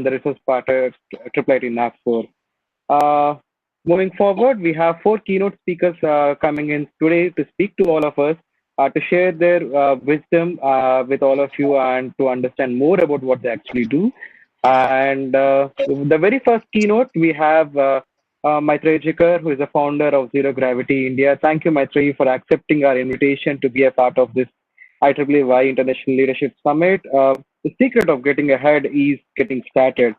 the resource partner at IEEE Nagpur. Uh, Moving forward, we have four keynote speakers coming in today to speak to all of us, to share their wisdom with all of you and to understand more about what they actually do. And the very first keynote, we have Maitreyi Jichkar, who is the founder of Zero Gravity India. Thank you, Maitreyi, for accepting our invitation to be a part of this IEEE WiE International Leadership Summit. The secret of getting ahead is getting started.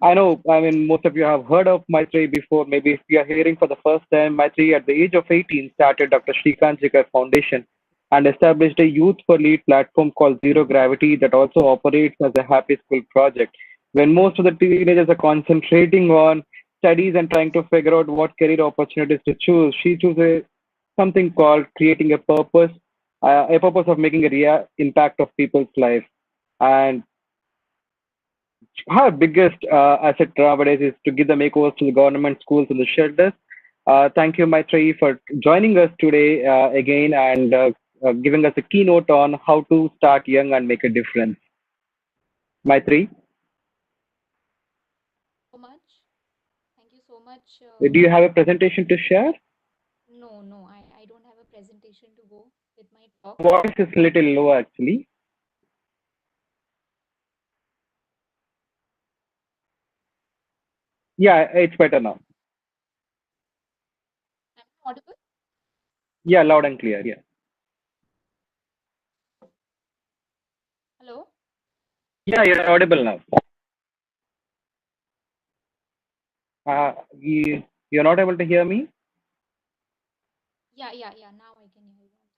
I know, I mean, most of you have heard of Maitreyi before. Maybe if you are hearing for the first time, Maitreyi at the age of 18 started Dr. Shrikant Jichkar Foundation and established a youth for lead platform called Zero Gravity that also operates as a happy school project. When most of the teenagers are concentrating on studies and trying to figure out what career opportunities to choose, she chooses something called creating a purpose of making a real impact of people's life. And her biggest asset nowadays is to give the makeovers to the government schools and the shelters. Thank you, Maitreyi, for joining us today again and giving us a keynote on how to start young and make a difference. Maitreyi, So much. Thank you so much. do you have a presentation to share? No, I don't have a presentation to go with my Your talk. voice is a little low, actually. Yeah, it's better now. Am I audible? Yeah, loud and clear. Yeah. Hello? Yeah, you're audible now. You're not able to hear me? Yeah. Now I can hear you. I'm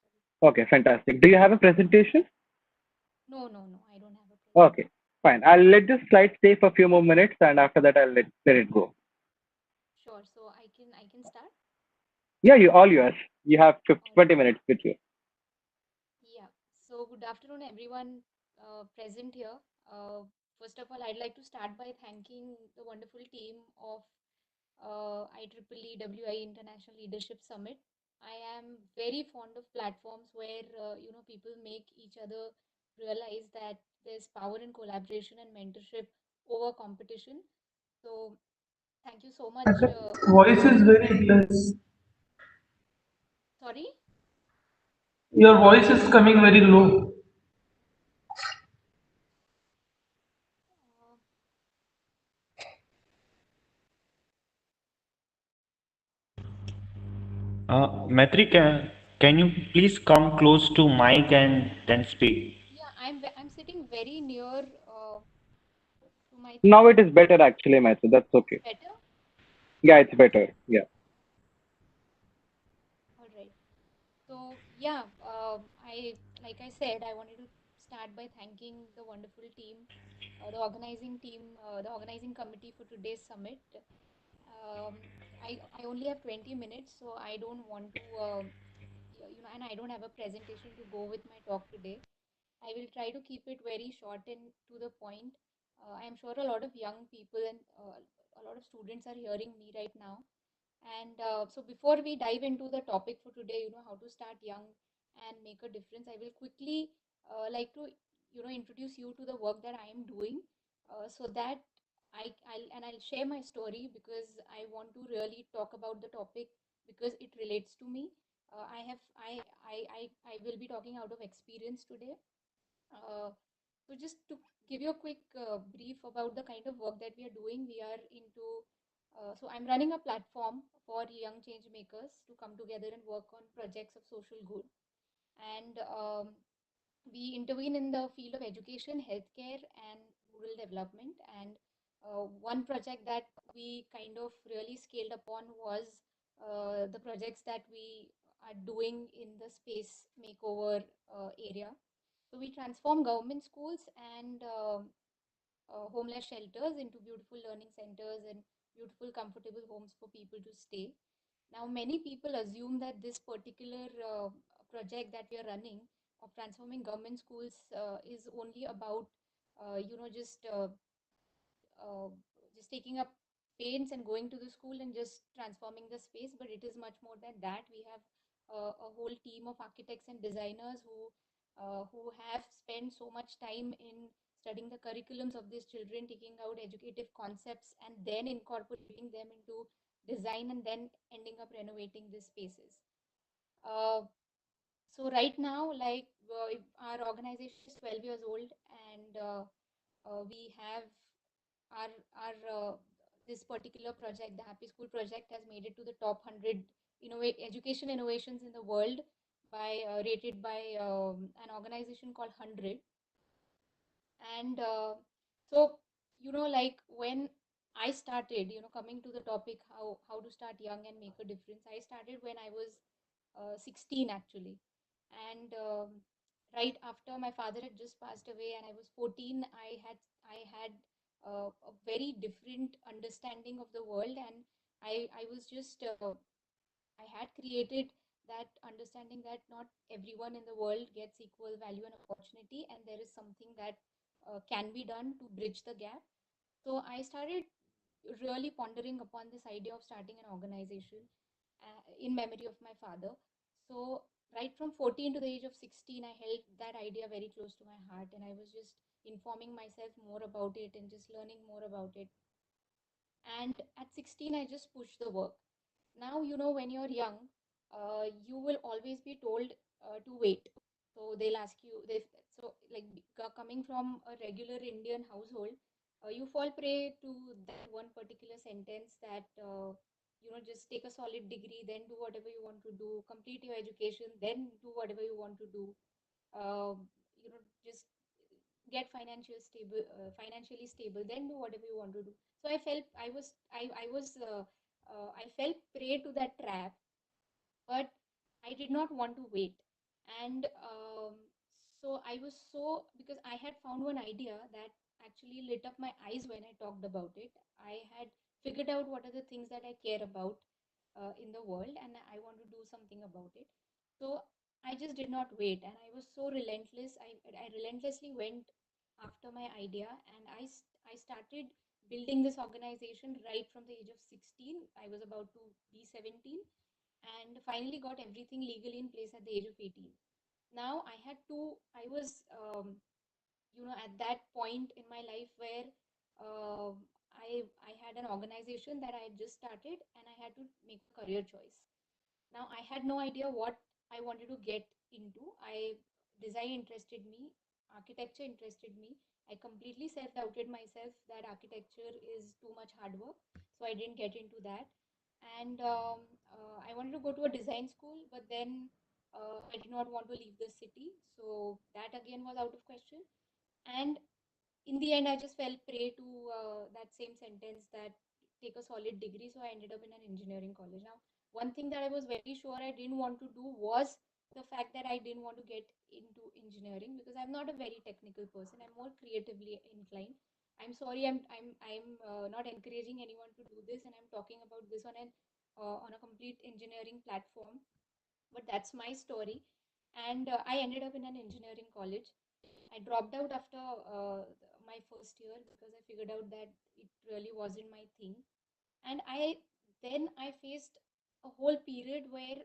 sorry. Okay, fantastic. Do you have a presentation? No, I don't have a Okay, presentation. fine. I'll let this slide stay for a few more minutes and after that let it go. Sure. So I can start. Yeah, you all yours. You have All 20 minutes with you. Yeah. So good afternoon, everyone present here. Uh, First of all, I'd like to start by thanking the wonderful team of IEEE WIE International Leadership Summit. I am very fond of platforms where people make each other realize that there's power in collaboration and mentorship over competition. So thank you so much. Voice is very less. Sorry. Your voice is coming very low. Uh, Maitri, can you please come close to mic and then speak? yeah, I'm sitting very near to my Now thing. it is better actually, Master. That's okay. Better. Yeah, it's better. Yeah. All right. So yeah, I like I said, I wanted to start by thanking the wonderful team, the organizing committee for today's summit. Um, I only have 20 minutes, so I don't want to, and I don't have a presentation to go with my talk today. I will try to keep it very short and to the point. I'm sure a lot of young people and a lot of students are hearing me right now. And so before we dive into the topic for today, how to start young and make a difference, I will quickly like to, introduce you to the work that I am doing so that I'll share my story because I want to really talk about the topic because it relates to me. I will be talking out of experience today. Uh, so just to give you a quick brief about the kind of work that we are doing, we are into, so I'm running a platform for young change makers to come together and work on projects of social good. And we intervene in the field of education, healthcare, and rural development. And one project that we kind of really scaled upon was the projects that we are doing in the space makeover area. So we transform government schools and homeless shelters into beautiful learning centers and beautiful, comfortable homes for people to stay. Now, many people assume that this particular project that we are running of transforming government schools is only about, just uh, just taking up paints and going to the school and just transforming the space, but it is much more than that. We have a whole team of architects and designers who have spent so much time in studying the curriculums of these children, taking out educative concepts, and then incorporating them into design, and then ending up renovating these spaces. Uh, so right now, like our organization is 12 years old, and we have our this particular project, the Happy School project, has made it to the top 100 education innovations in the world by rated by an organization called 100. And so, like when I started, coming to the topic, how to start young and make a difference. I started when I was 16 actually, and right after my father had just passed away, and I was 14. I had a very different understanding of the world, and I was just I had created that understanding that not everyone in the world gets equal value and opportunity, and there is something that can be done to bridge the gap. So I started really pondering upon this idea of starting an organization in memory of my father. So right from 14 to the age of 16, I held that idea very close to my heart, and I was just informing myself more about it and just learning more about it. And at 16, I just pushed the work. Now, when you're young, you will always be told to wait. So they'll ask you, so like coming from a regular Indian household, you fall prey to that one particular sentence that, just take a solid degree, then do whatever you want to do, complete your education, then do whatever you want to do. Just get financially stable, then do whatever you want to do. So I felt I fell prey to that trap, but I did not want to wait. And so I was so, because I had found one idea that actually lit up my eyes when I talked about it. I had figured out what are the things that I care about in the world, and I want to do something about it. So I just did not wait, and I was so relentless. I relentlessly went after my idea, and I started building this organization right from the age of 16. I was about to be 17, and finally got everything legally in place at the age of 18. Now I was, at that point in my life where I had an organization that I had just started, and I had to make a career choice. Now I had no idea what I wanted to get into. Design interested me, architecture interested me. I completely self-doubted myself that architecture is too much hard work, so I didn't get into that. And I wanted to go to a design school, but then I did not want to leave the city, so that again was out of question. And in the end, I just fell prey to that same sentence that take a solid degree. So I ended up in an engineering college. Now, one thing that I was very sure I didn't want to do was the fact that I didn't want to get into engineering, because I'm not a very technical person. I'm more creatively inclined. I'm sorry, I'm not encouraging anyone to do this, and I'm talking about this on a complete engineering platform. But that's my story, and I ended up in an engineering college. I dropped out after my first year because I figured out that it really wasn't my thing. And I faced a whole period where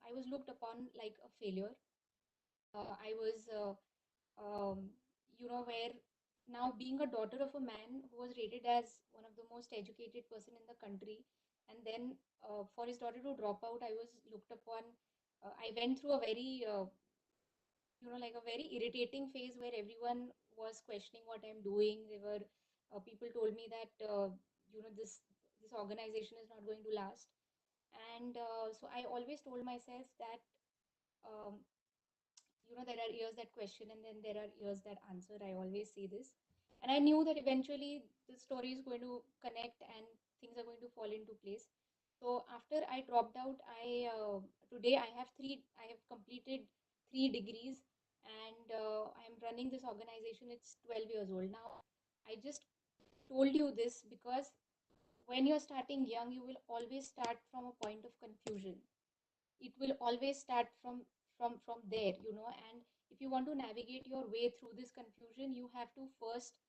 I was looked upon like a failure. I was, where now being a daughter of a man who was rated as one of the most educated person in the country, and then for his daughter to drop out, I was looked upon. I went through a very like a very irritating phase where everyone was questioning what I'm doing. There were people told me that this organization is not going to last, and so I always told myself that um, there are ears that question and then there are ears that answer. I always say this, and I knew that eventually the story is going to connect and things are going to fall into place. So after I dropped out, today I have completed 3 degrees, and I am running this organization. It's 12 years old now. I just told you this because when you're starting young, you will always start from a point of confusion. It will always start from there, and if you want to navigate your way through this confusion, you have to first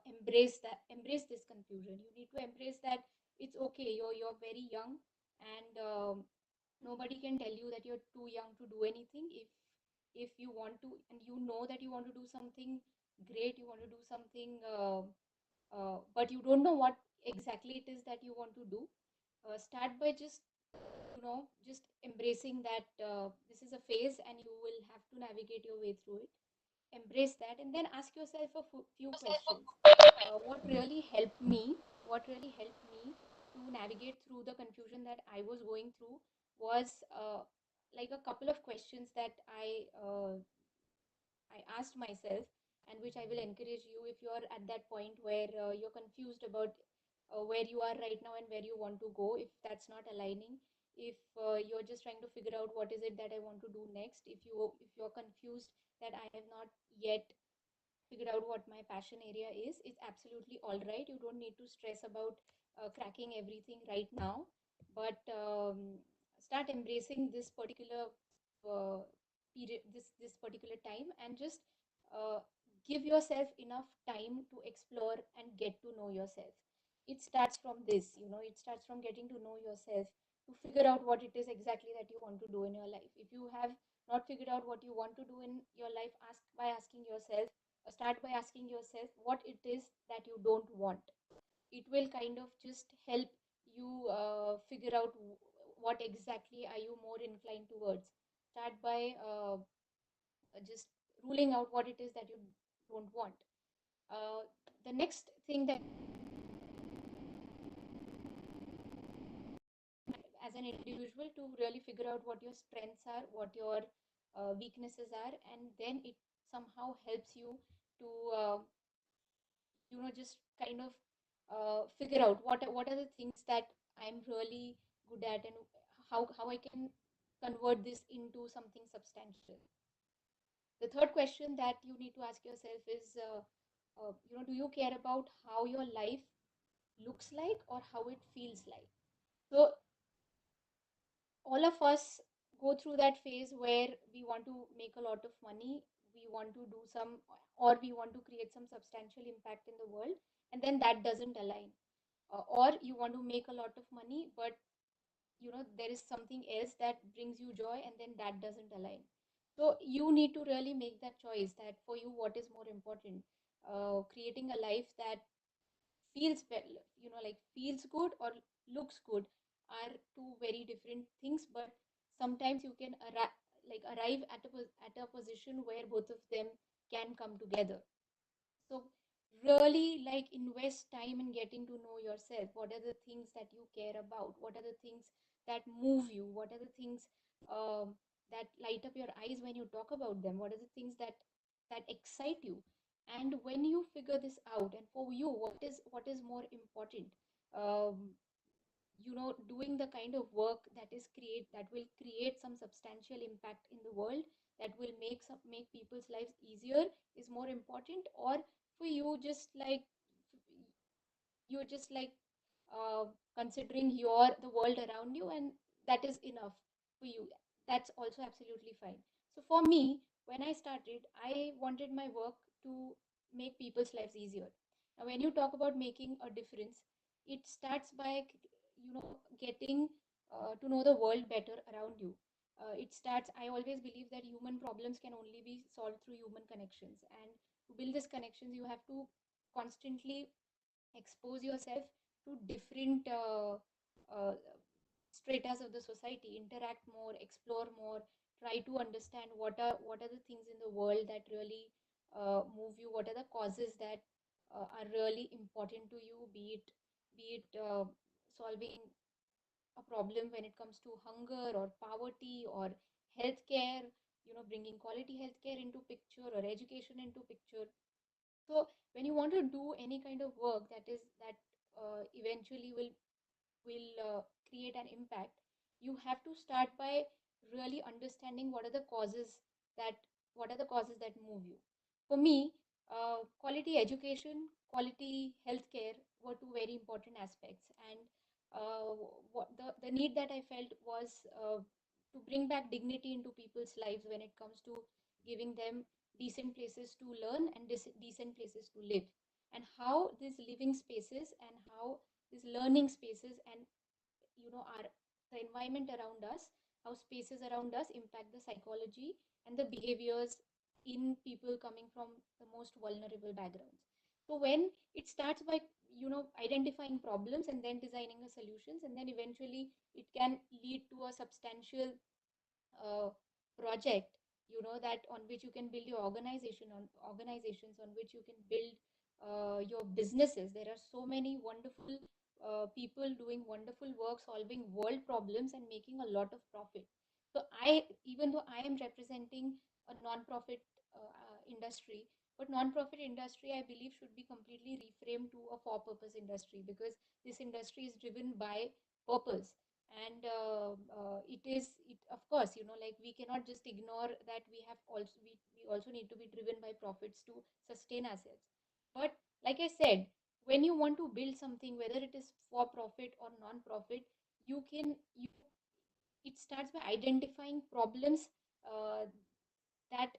embrace this confusion. You need to embrace that it's okay, you're very young, and nobody can tell you that you're too young to do anything. If you want to, and you know that you want to do something great, you want to do something, but you don't know what exactly it is that you want to do. Start by just, just embracing that this is a phase and you will have to navigate your way through it. Embrace that and then ask yourself a few questions. What really helped me? What really helped me to navigate through the confusion that I was going through was like a couple of questions that I asked myself, and which I will encourage you if you are at that point where you're confused about where you are right now and where you want to go, if that's not aligning, if you're just trying to figure out what is it that I want to do next, if you're confused that I have not yet figure out what my passion area is, it's absolutely all right. You don't need to stress about cracking everything right now, but start embracing this particular period, this particular time, and just uh, give yourself enough time to explore and get to know yourself. It starts from this, it starts from getting to know yourself, to figure out what it is exactly that you want to do in your life. If you have not figured out what you want to do in your life, start by asking yourself what it is that you don't want. It will kind of just help you figure out what exactly are you more inclined towards. Start by just ruling out what it is that you don't want. The next thing that as an individual, to really figure out what your strengths are, what your weaknesses are, and then it somehow helps you to just kind of figure out what are the things that I'm really good at, and how I can convert this into something substantial. The third question that you need to ask yourself is, do you care about how your life looks like or how it feels like? So all of us go through that phase where we want to make a lot of money, we want to do some, or we want to create some substantial impact in the world, and then that doesn't align. Or you want to make a lot of money, but there is something else that brings you joy, and then that doesn't align. So you need to really make that choice, that for you what is more important. Creating a life that feels well, like feels good or looks good, are two very different things, but sometimes you can arrive at a position where both of them can come together. So really, like, invest time in getting to know yourself. What are the things that you care about? What are the things that move you? What are the things that light up your eyes when you talk about them? What are the things that excite you? And when you figure this out, and for you, what is more important? Um, Doing the kind of work that will create some substantial impact in the world, that will make people's lives easier, is more important, or for you just like you're just like uh, considering the world around you, and that is enough for you. That's also absolutely fine. So for me, when I started, I wanted my work to make people's lives easier. Now when you talk about making a difference, it starts by getting to know the world better around you. I always believe that human problems can only be solved through human connections, and to build these connections you have to constantly expose yourself to different stratas of the society, interact more, explore more, try to understand what are the things in the world that really move you, what are the causes that are really important to you, be it solving a problem when it comes to hunger or poverty or healthcare, bringing quality healthcare into picture or education into picture. So when you want to do any kind of work that eventually will create an impact, you have to start by really understanding that what are the causes that move you. For me, quality education, quality healthcare were two very important aspects, and what the need that I felt was to bring back dignity into people's lives when it comes to giving them decent places to learn and decent places to live, and how these living spaces and how these learning spaces and our the environment around us, how spaces around us impact the psychology and the behaviors in people coming from the most vulnerable backgrounds. So when it starts by identifying problems and then designing the solutions, and then eventually it can lead to a substantial uh, project, that on which you can build your organizations, on which you can build your businesses. There are so many wonderful people doing wonderful work, solving world problems and making a lot of profit. So even though I am representing a non-profit industry, but non-profit industry, I believe, should be completely reframed to a for-purpose industry, because this industry is driven by purpose. And it of course, like, we cannot just ignore that we also need to be driven by profits to sustain ourselves. But like I said, when you want to build something, whether it is for profit or non-profit, you it starts by identifying problems uh, that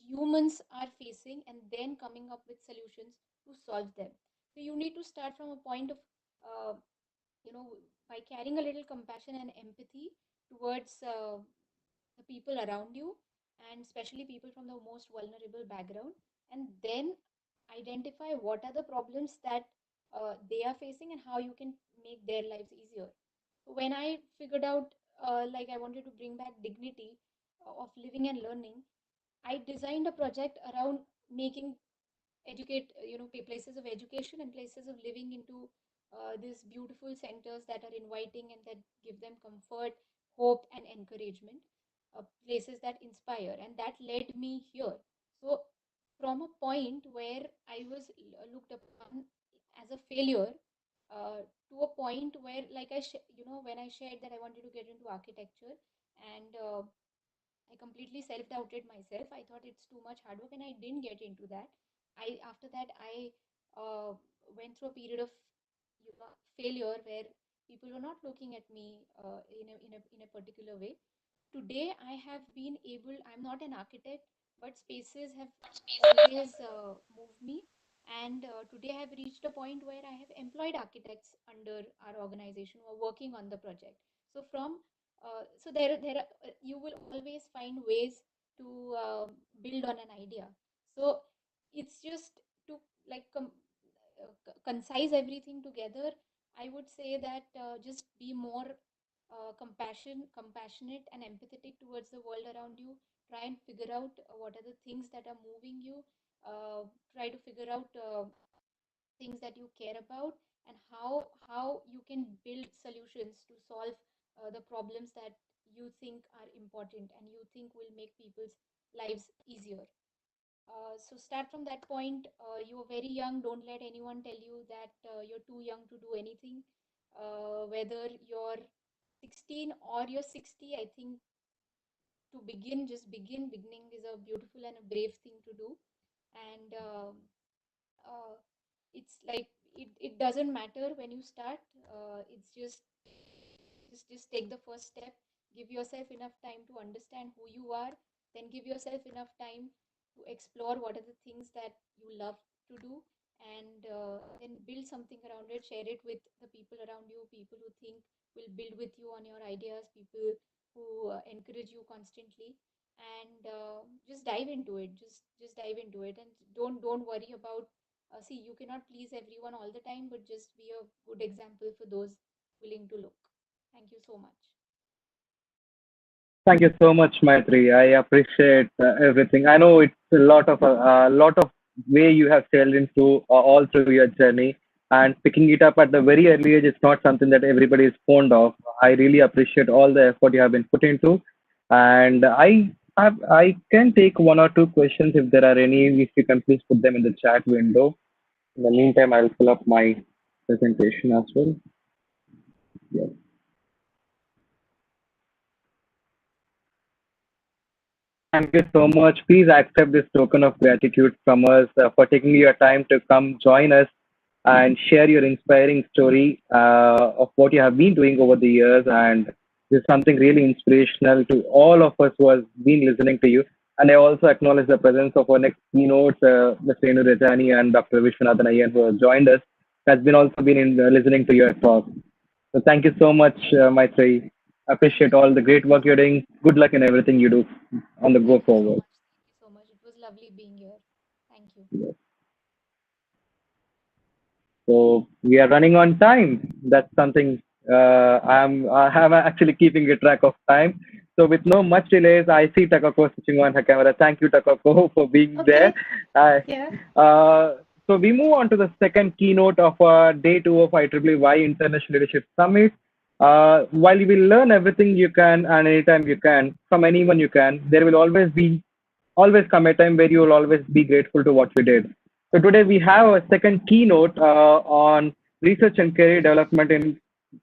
humans are facing, and then coming up with solutions to solve them. So you need to start from a point of uh, you know by carrying a little compassion and empathy towards the people around you, and especially people from the most vulnerable background, and then identify what are the problems that they are facing and how you can make their lives easier. So when I figured out, like, I wanted to bring back dignity of living and learning, I designed a project around making places of education and places of living into these beautiful centers that are inviting and that give them comfort, hope, and encouragement, places that inspire. And that led me here. So, from a point where I was looked upon as a failure, to a point where, like, when I shared that I wanted to get into architecture, and I completely self-doubted myself. I thought it's too much hard work, and I didn't get into that. After that, I uh, went through a period of failure, where people were not looking at me in a particular way. Today, I have been able. I'm not an architect, but spaces have always moved me. And today, I have reached a point where I have employed architects under our organization who are working on the project. So you will always find ways to build on an idea. So it's just to, like, concise everything together. I would say that just be more compassionate and empathetic towards the world around you. Try and figure out what are the things that are moving you. Try to figure out things that you care about, and how you can build solutions to solve the problems that you think are important and you think will make people's lives easier. So start from that point. You are very young. Don't let anyone tell you that you're too young to do anything. Whether you're 16 or you're 60, I think to begin, just begin. Beginning is a beautiful and a brave thing to do. And uh, it's like, it doesn't matter when you start. It's just take the first step. Give yourself enough time to understand who you are, then give yourself enough time to explore what are the things that you love to do, and then build something around it. Share it with the people around you, people who think will build with you on your ideas, people who encourage you constantly. And just dive into it. Just dive into it, and don't worry about see, you cannot please everyone all the time, but just be a good example for those willing to look. Thank you so much. Thank you so much, Maitri. I appreciate everything. I know it's a lot of way you have sailed into all through your journey, and picking it up at the very early age is not something that everybody is fond of. I really appreciate all the effort you have been put into, and I can take one or two questions if there are any. If you can please put them in the chat window. In the meantime, I'll pull up my presentation as well. Yeah. Thank you so much. Please accept this token of gratitude from us for taking your time to come join us and share your inspiring story of what you have been doing over the years. And this is something really inspirational to all of us who have been listening to you. And I also acknowledge the presence of our next keynotes, Ms. Renu Rajani and Dr. Viswanathan Iyer, who have joined us, has been also been in listening to your talk. So thank you so much, Maitreyi. Appreciate all the great work you're doing. Good luck in everything you do on the Thank go you so forward. much. Thank you so much. It was lovely being here. Thank you. So we are running on time. That's something I'm actually keeping a track of time. So with no much delays, I see Takako switching on her camera. Thank you, Takako, for being there. Okay. Uh, Yeah. so we move on to the second keynote of day 2 of IEEE WiE International Leadership Summit. While you will learn everything you can and anytime you can from anyone you can, there will always come a time where you will always be grateful to what we did. So today we have a second keynote on research and career development in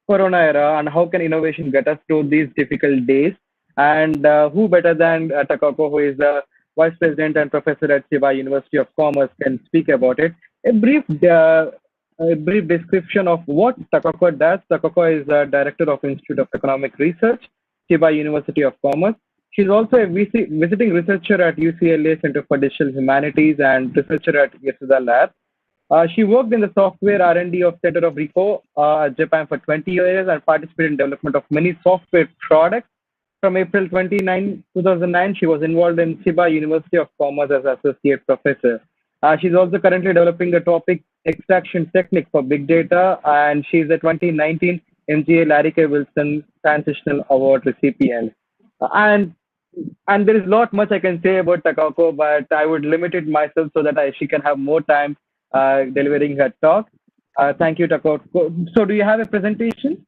Corona era and how can innovation get us through these difficult days. And who better than Takako, who is the Vice President and Professor at Chiba University of Commerce, can speak about it. A brief description of what Takako does. Takako is the Director of Institute of Economic Research, Chiba University of Commerce. She's also a visiting researcher at UCLA Center for Digital Humanities and researcher at Jadala. She worked in the software R&D of Center of Rico, Japan for 20 years and participated in development of many software products. From April 29, 2009, she was involved in Chiba University of Commerce as associate professor. She's also currently developing the topic extraction technique for big data, and she's a 2019 MGA Larry K. Wilson Transitional Award recipient. And there is not much I can say about Takako, but I would limit it myself so that she can have more time delivering her talk. Thank you, Takako. So, do you have a presentation?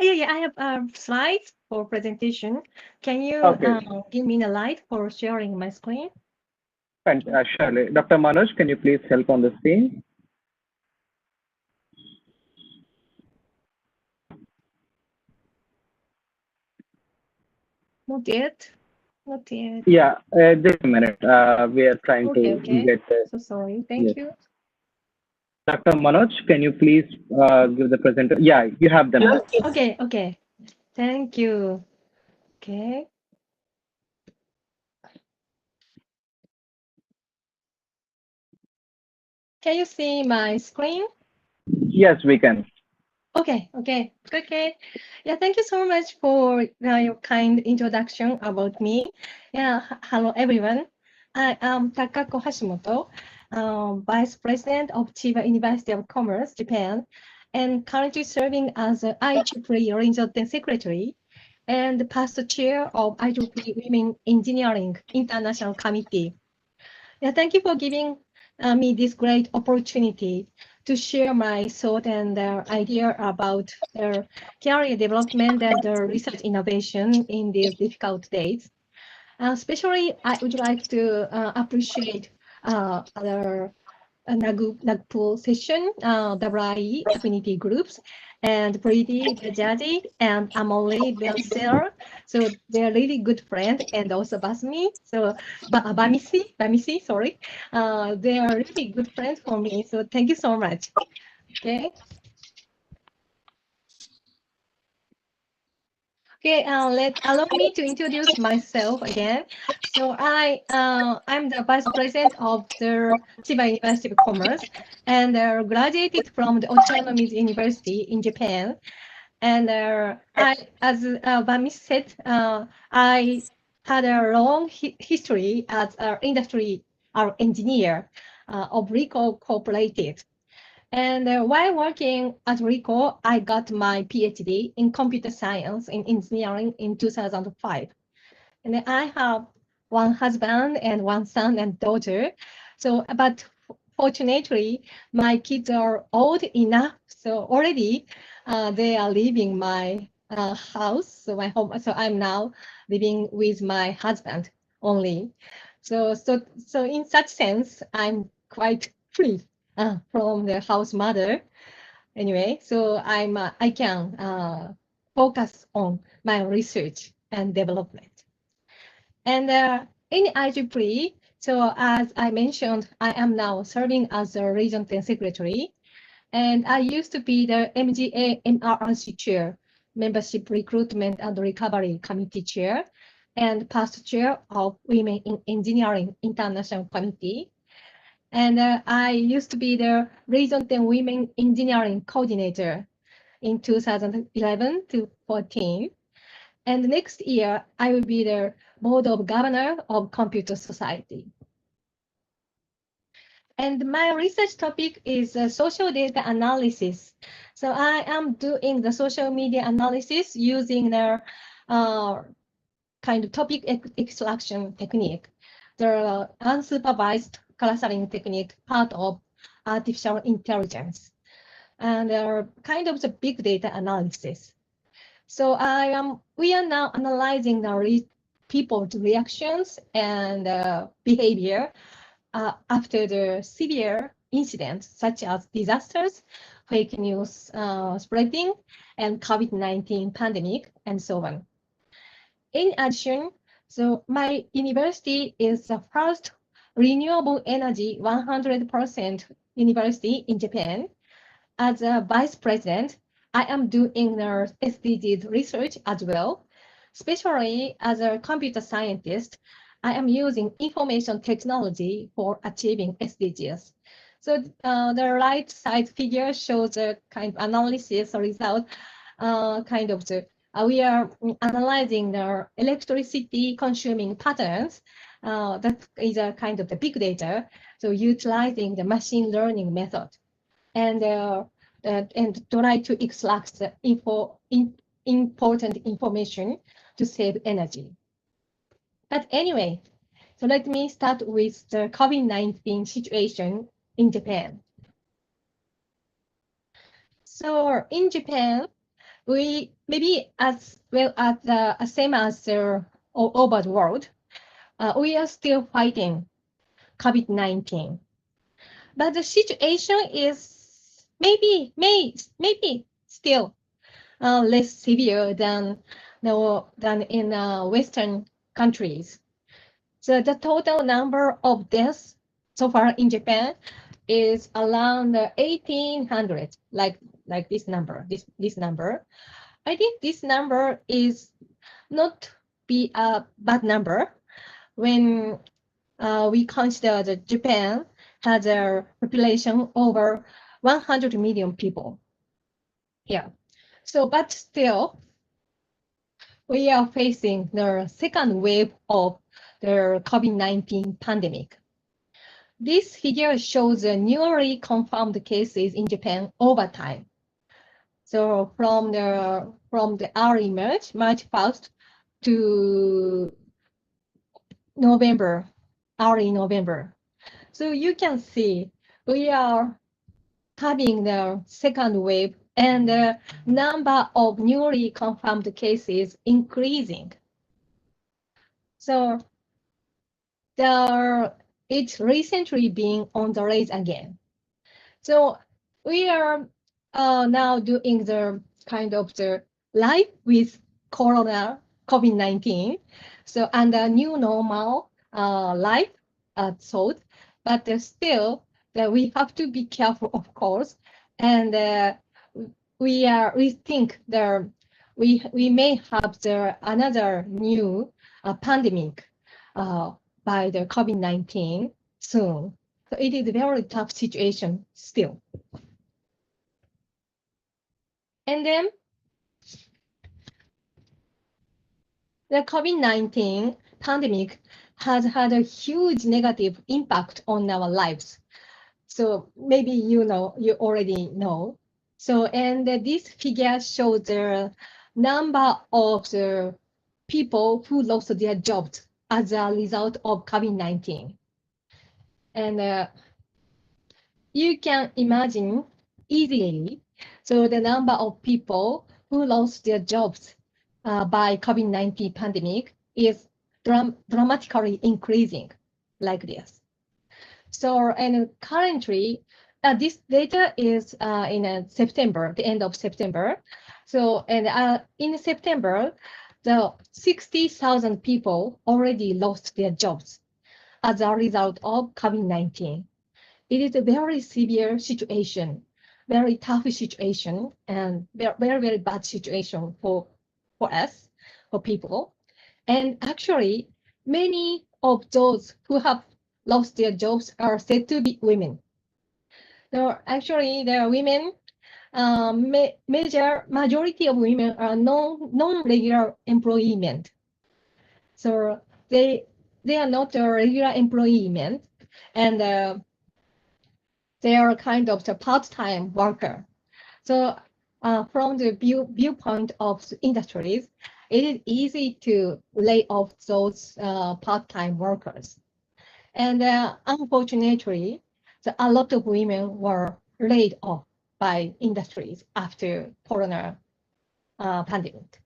Yeah, I have slides for presentation. Can you Okay, give me a light for sharing my screen? fine. Surely. Dr. Manoj, can you please help on the screen? Not yet. Not yet. Yeah, just a minute. We are trying to Okay. get the. So sorry. Yes. Thank you. Dr. Manoj, can you please give the presentation? Yeah, you have them. Yes, yes. Okay. Thank you. Okay. Can you see my screen? Yes, we can. Okay. Yeah, thank you so much for your kind introduction about me. Yeah, hello everyone. I am Takako Hashimoto, Vice President of Chiba University of Commerce, Japan, and currently serving as the IEEE Regional Secretary and past chair of IEEE Women Engineering International Committee. Yeah, thank you for giving me this great opportunity to share my thought and idea about their career development and research innovation in these difficult days. Especially, I would like to appreciate other Nagpur session, WIE affinity groups, and Preeti Bajadi and Amoli Belser. So they're really good friend, and also Basmi. So Bamisi, sorry. They are really good friends for me. So thank you so much. Okay. Okay, allow me to introduce myself again. So I'm the vice president of the Chiba University of Commerce and graduated from the Autonomous University in Japan. And as Vamsi said, I had a long history as an industry engineer of Rico Corporated. And while working at RICO, I got my PhD in computer science and engineering in 2005. And then I have one husband and one son and daughter. So, but fortunately, my kids are old enough. So already they are leaving my house, so my home. So I'm now living with my husband only. So in such sense, I'm quite free from the house mother. Anyway, so I can focus on my research and development. And in IEEE, so as I mentioned, I am now serving as the Region 10 Secretary, and I used to be the MGA MRRC Chair, Membership Recruitment and Recovery Committee Chair, and past chair of Women in Engineering International Committee. And I used to be the Region 10 Women Engineering Coordinator in 2011 to 14. And next year, I will be the Board of Governor of Computer Society. And my research topic is social data analysis. So I am doing the social media analysis using the kind of topic extraction technique, the unsupervised clustering technique, part of artificial intelligence, and kind of the big data analysis. So we are now analyzing the people's reactions and behavior after the severe incidents such as disasters, fake news spreading, and COVID-19 pandemic, and so on. In addition, so my university is the first renewable energy 100% university in Japan. As a vice president, I am doing the SDGs research as well. Especially as a computer scientist, I am using information technology for achieving SDGs. So the right side figure shows the kind of analysis result, kind of the we are analyzing the electricity consuming patterns. That is a kind of the big data. So utilizing the machine learning method and try to extract the important information to save energy. But anyway, so let me start with the COVID-19 situation in Japan. So in Japan, we maybe as well as the same as all over the world, we are still fighting COVID-19. But the situation is maybe still less severe than in Western countries. So the total number of deaths so far in Japan is around 1,800, like this number. This number. I think this number is not be a bad number when we consider that Japan has a population over 100 million people. Yeah. So, but still, we are facing the second wave of the COVID-19 pandemic. This figure shows the newly confirmed cases in Japan over time. So from the early March 1st to November, early November. So you can see we are having the second wave and the number of newly confirmed cases increasing. So it's recently been on the rise again. So we are now doing the kind of the life with COVID-19. So and a new normal life thought, but still we have to be careful, of course, and we think that we may have another new pandemic by the COVID-19 soon. So it is a very tough situation still. And then the COVID-19 pandemic has had a huge negative impact on our lives. So maybe you already know. So, and this figure shows the number of the people who lost their jobs as a result of COVID-19. And you can imagine easily, so the number of people who lost their jobs by COVID-19 pandemic is dramatically increasing like this. So, and currently, this data is in September, the end of September. So, and in September, the 60,000 people already lost their jobs as a result of COVID-19. It is a very severe situation, very tough situation, and very, very bad situation for us, for people. And actually, many of those who have lost their jobs are said to be women. So actually, there are women. Majority of women are non-regular employment. So they are not a regular employment, and they are kind of the part-time worker. So from the viewpoint of the industries, it is easy to lay off those part-time workers. And unfortunately, a lot of women were laid off by industries after Corona pandemic.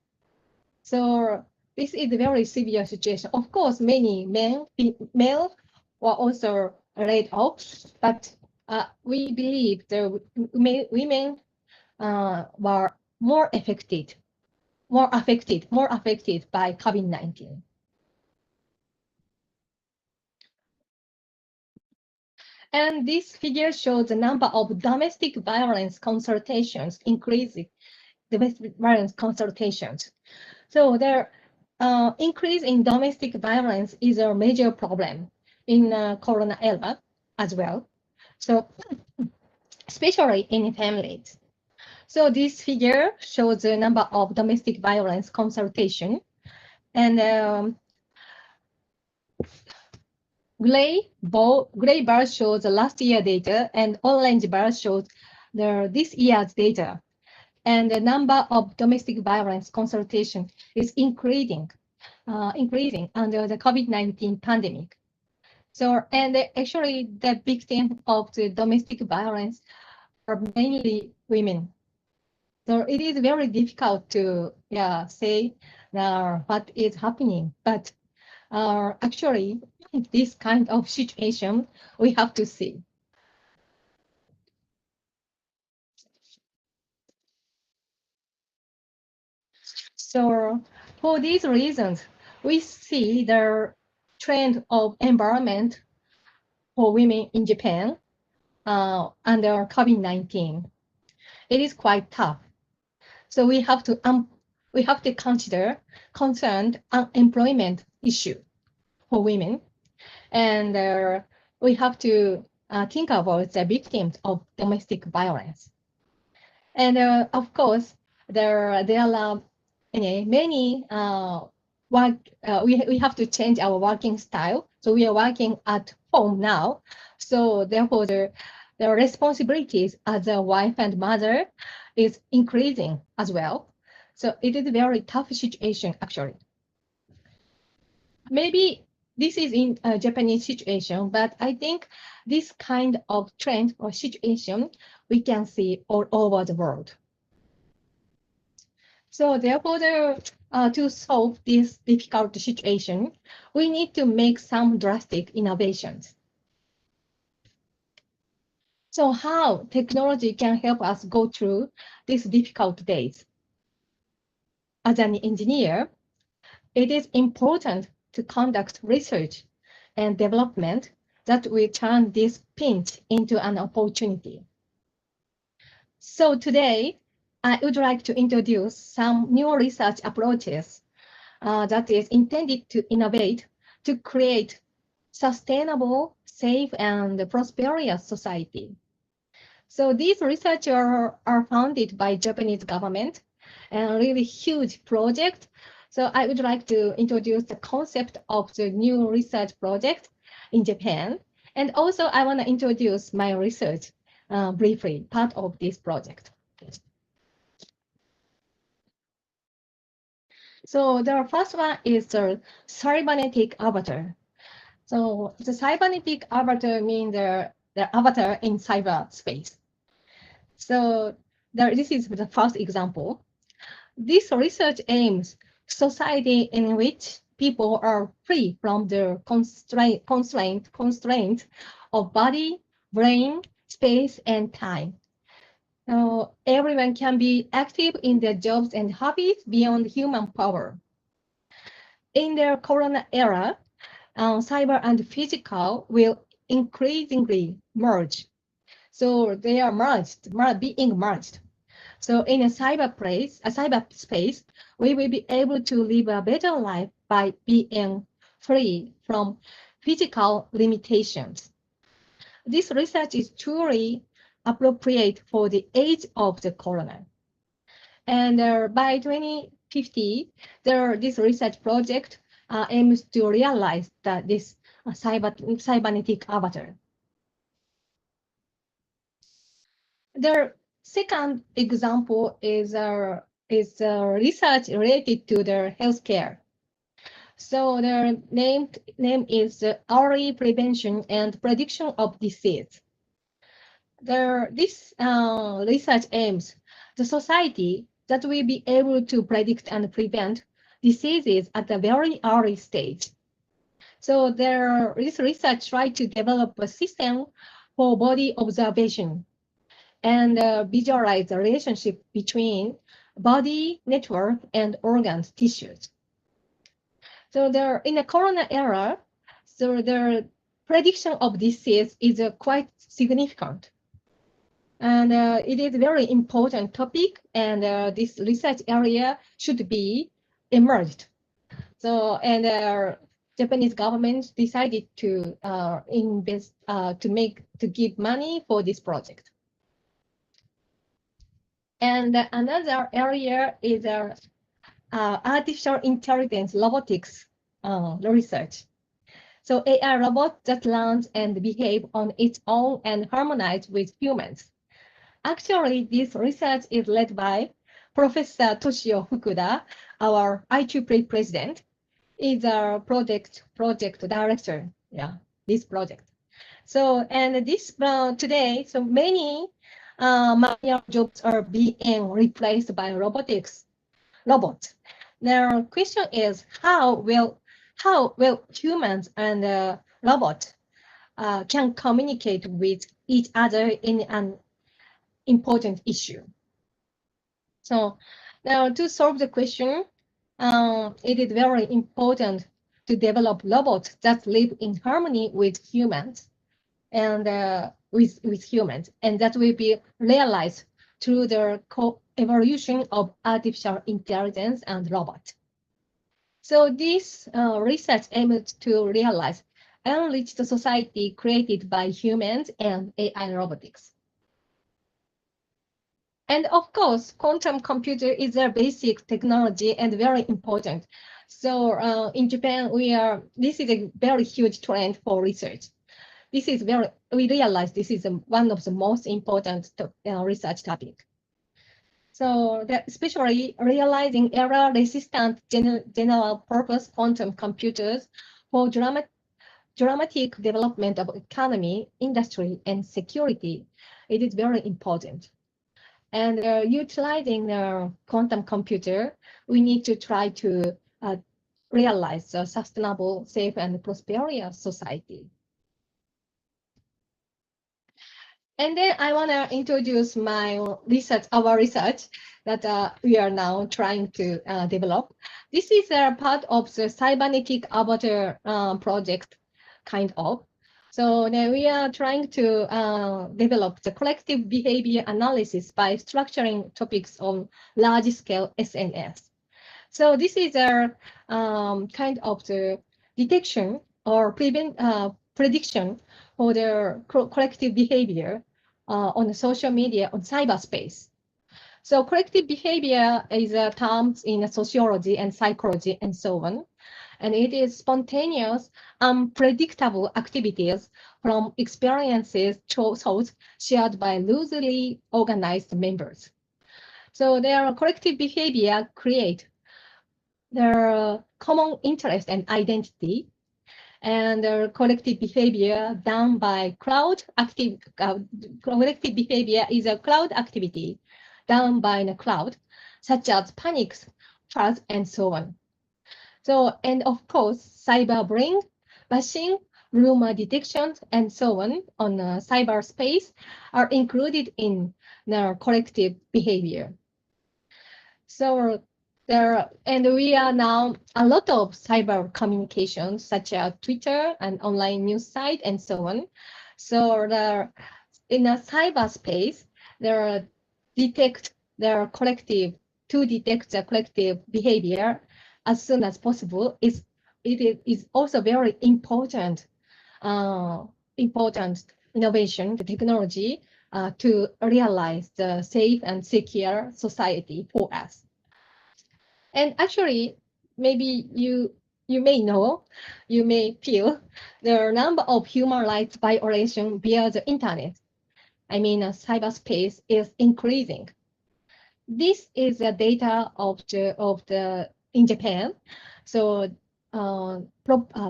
So this is a very severe situation. Of course, many male were also laid off, but we believe the women were more affected by COVID-19. And this figure shows the number of domestic violence consultations increasing. Domestic violence consultations. So the increase in domestic violence is a major problem in Corona era as well. So especially in families. So this figure shows the number of domestic violence consultation, and gray bar shows the last year data, and orange bar shows this year's data. And the number of domestic violence consultation is increasing under the COVID-19 pandemic. So, and actually the victim of the domestic violence are mainly women. So it is very difficult to say what is happening, but actually this kind of situation we have to see. So for these reasons, we see the trend of environment for women in Japan under COVID-19. It is quite tough. So we have to consider concerned unemployment issue for women, and we have to think about the victims of domestic violence. And of course, there are many we have to change our working style. So we are working at home now. So therefore, the responsibilities as a wife and mother is increasing as well. So it is a very tough situation, actually. Maybe this is in a Japanese situation, but I think this kind of trend or situation we can see all over the world. So therefore, to solve this difficult situation, we need to make some drastic innovations. So how technology can help us go through these difficult days? As an engineer, it is important to conduct research and development that will turn this pinch into an opportunity. So today, I would like to introduce some new research approaches that is intended to innovate to create sustainable, safe, and prosperous society. So these research are funded by Japanese government and really huge project. So I would like to introduce the concept of the new research project in Japan. And also I want to introduce my research briefly, part of this project. So the first one is the cybernetic avatar. So the cybernetic avatar means the avatar in cyberspace. So this is the first example. This research aims society in which people are free from the constraint of body, brain, space, and time. Everyone can be active in their jobs and hobbies beyond human power. In the Corona era, cyber and physical will increasingly merge. So they are being merged. So in a cyberspace, we will be able to live a better life by being free from physical limitations. This research is truly appropriate for the age of the corona. And by 2050, this research project aims to realize this cybernetic avatar. The second example is research related to the healthcare. So the name is early prevention and prediction of disease. This research aims the society that will be able to predict and prevent diseases at a very early stage. So this research tried to develop a system for body observation and visualize the relationship between body, network, and organs, tissues. So in the corona era, so the prediction of disease is quite significant. And it is a very important topic, and this research area should be emerged. So, and Japanese government decided to invest, to give money for this project. And another area is artificial intelligence robotics research. So AI robot that learns and behave on its own and harmonize with humans. Actually, this research is led by Professor Toshio Fukuda, our IEEE president, is our project director. Yeah, this project. So, and this today, so many manual jobs are being replaced by robots. Now, question is how will humans and robots can communicate with each other in an important issue. So now to solve the question, it is very important to develop robots that live in harmony with humans and with humans, and that will be realized through the co-evolution of artificial intelligence and robots. So this research aims to realize enriched society created by humans and AI robotics. And of course, quantum computer is a basic technology and very important. So in Japan, this is a very huge trend for research. We realize this is one of the most important research topic. So especially realizing error-resistant general purpose quantum computers for dramatic development of economy, industry, and security, it is very important. And utilizing the quantum computer, we need to try to realize a sustainable, safe, and prosperous society. And then I want to introduce our research that we are now trying to develop. This is a part of the Cybernetic Avatar project, kind of. So then we are trying to develop the collective behavior analysis by structuring topics on large-scale SNS. So this is a kind of the detection or prediction for the collective behavior on the social media, on cyberspace. So collective behavior is a term in sociology and psychology and so on. And it is spontaneous, unpredictable activities from experiences, thoughts shared by loosely organized members. So their collective behavior create their common interest and identity, and their collective behavior done by collective behavior is a cloud activity done by the cloud, such as panics, trust, and so on. So, and of course, cyberbrain, bashing, rumor detection, and so on cyberspace are included in their collective behavior. So we are now a lot of cyber communications, such as Twitter and online news site and so on. So in a cyberspace, to detect the collective behavior as soon as possible it is also very important innovation, the technology to realize the safe and secure society for us. And actually, maybe you may feel the number of human rights violations via the internet. cyberspace is increasing. This is the data of the in Japan, so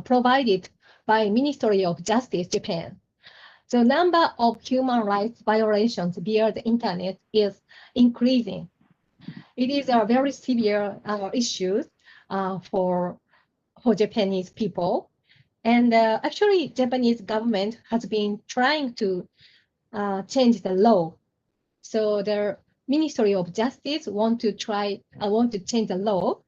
provided by Ministry of Justice Japan. The number of human rights violations via the internet is increasing. It is a very severe issue for Japanese people. And actually, Japanese government has been trying to change the law. So the Ministry of Justice want to change the law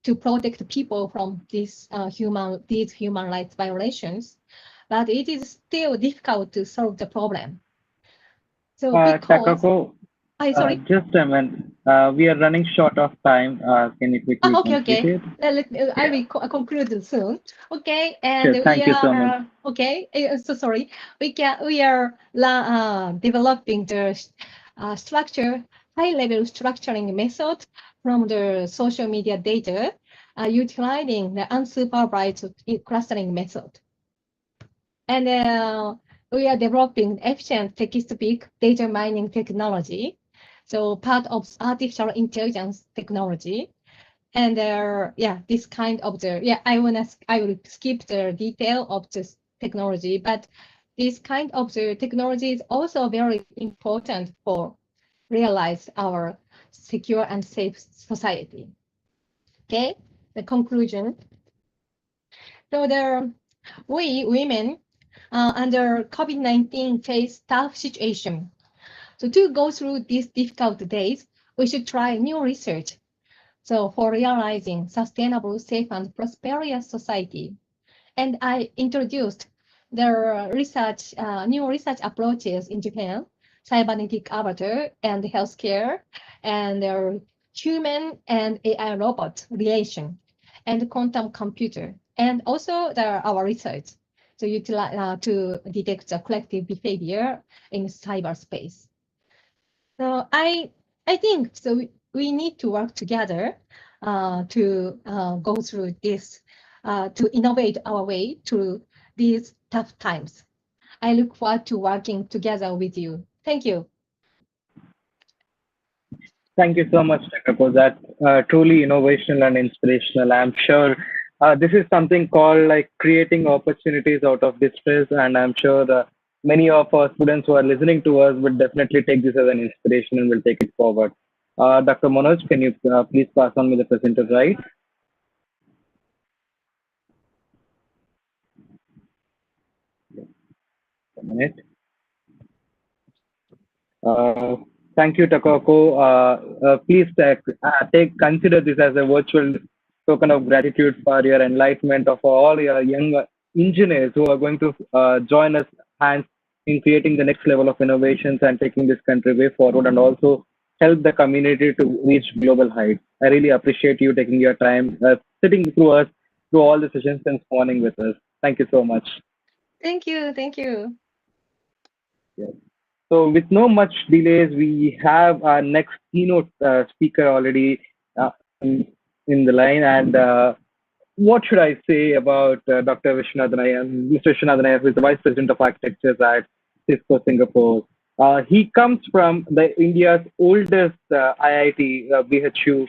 to protect people from these human rights violations, but it is still difficult to solve the problem. So because Takako, sorry. just a minute. We are running short of time. Can you quickly complete it? I will conclude soon. Okay, and sure, thank you so much. Okay, so sorry. We are developing the high-level structuring method from the social media data, utilizing the unsupervised clustering method. And we are developing efficient text-to-speech data mining technology, so part of artificial intelligence technology. And this kind of I will skip the detail of this technology, but this kind of the technology is also very important for realize our secure and safe society. Okay, the conclusion. So we women under COVID-19 face tough situation. So to go through these difficult days, we should try new research. So for realizing sustainable, safe, and prosperous society. And I introduced the new research approaches in Japan, cybernetic avatar and healthcare, and their human and AI robot relation, and quantum computer, and also our research to utilize to detect the collective behavior in cyberspace. So I think so. We need to work together to go through this, to innovate our way through these tough times. I look forward to working together with you. Thank you. Thank you so much, Takako. That's truly innovational and inspirational. I'm sure this is something called like creating opportunities out of distress, and I'm sure many of our students who are listening to us would definitely take this as an inspiration and will take it forward. Dr. Manoj, can you please pass on me the presenter, right? A minute. Thank you, Takako. Please consider this as a virtual token of gratitude for your enlightenment of all your young engineers who are going to join us hands in creating the next level of innovations and taking this country way forward, and also help the community to reach global heights. I really appreciate you taking your time, sitting through all the sessions since morning with us. Thank you so much. Thank you. Thank you. Yes. So with no much delays, we have our next keynote speaker already in the line. And what should I say about Dr. Viswanathan Iyer, Mr. Viswanathan Iyer, who is the Vice President of Architecture at CISCO, Singapore. He comes from India's oldest IIT, BHU.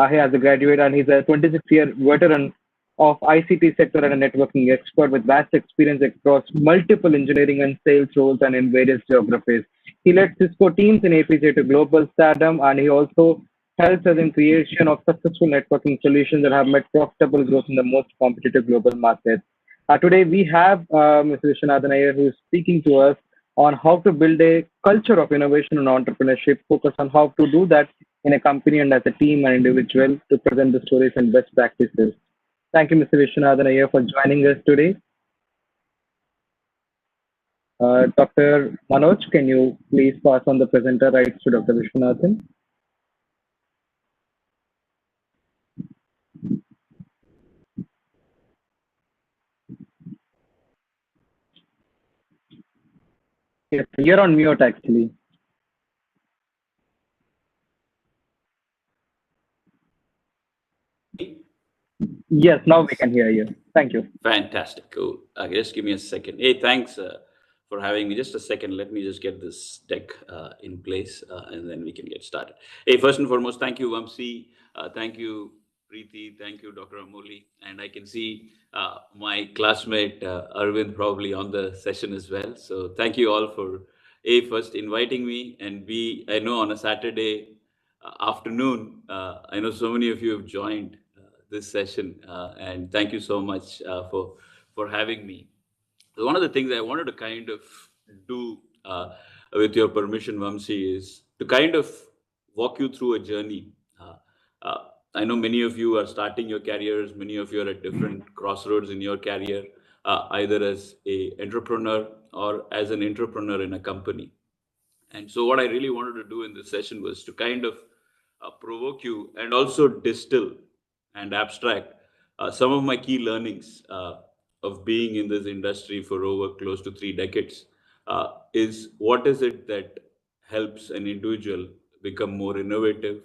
He has a graduate, and he's a 26-year veteran of ICT sector and a networking expert with vast experience across multiple engineering and sales roles and in various geographies. He led CISCO teams in APJ to global stardom, and he also helps us in creation of successful networking solutions that have met profitable growth in the most competitive global markets. Today, we have Mr. Viswanathan Iyer, who is speaking to us on how to build a culture of innovation and entrepreneurship, focus on how to do that in a company and as a team and individual to present the stories and best practices. Thank you, Mr. Viswanathan Iyer, for joining us today. Dr. Manoj, can you please pass on the presenter rights to Dr. Viswanathan? Yes, you're on mute actually. Yes, now we can hear you. Thank you. Fantastic. Cool. Just give me a second. Hey, thanks for having me. Just a second, let me just get this deck in place, and then we can get started. Hey, first and foremost, thank you, Vamsi. Thank you, Preeti. Thank you, Dr. Amoli. And I can see my classmate Arvind probably on the session as well. So thank you all for A, first inviting me, and B, I know on a Saturday afternoon, I know so many of you have joined this session, and thank you so much for having me. So one of the things I wanted to kind of do, with your permission, Vamsi, is to kind of walk you through a journey. Uh, uh, I know many of you are starting your careers, many of you are at different crossroads in your career, either as a entrepreneur or as an entrepreneur in a company. And so what I really wanted to do in this session was to kind of provoke you and also distill and abstract some of my key learnings of being in this industry for over close to 3 decades. Is what is it that helps an individual become more innovative?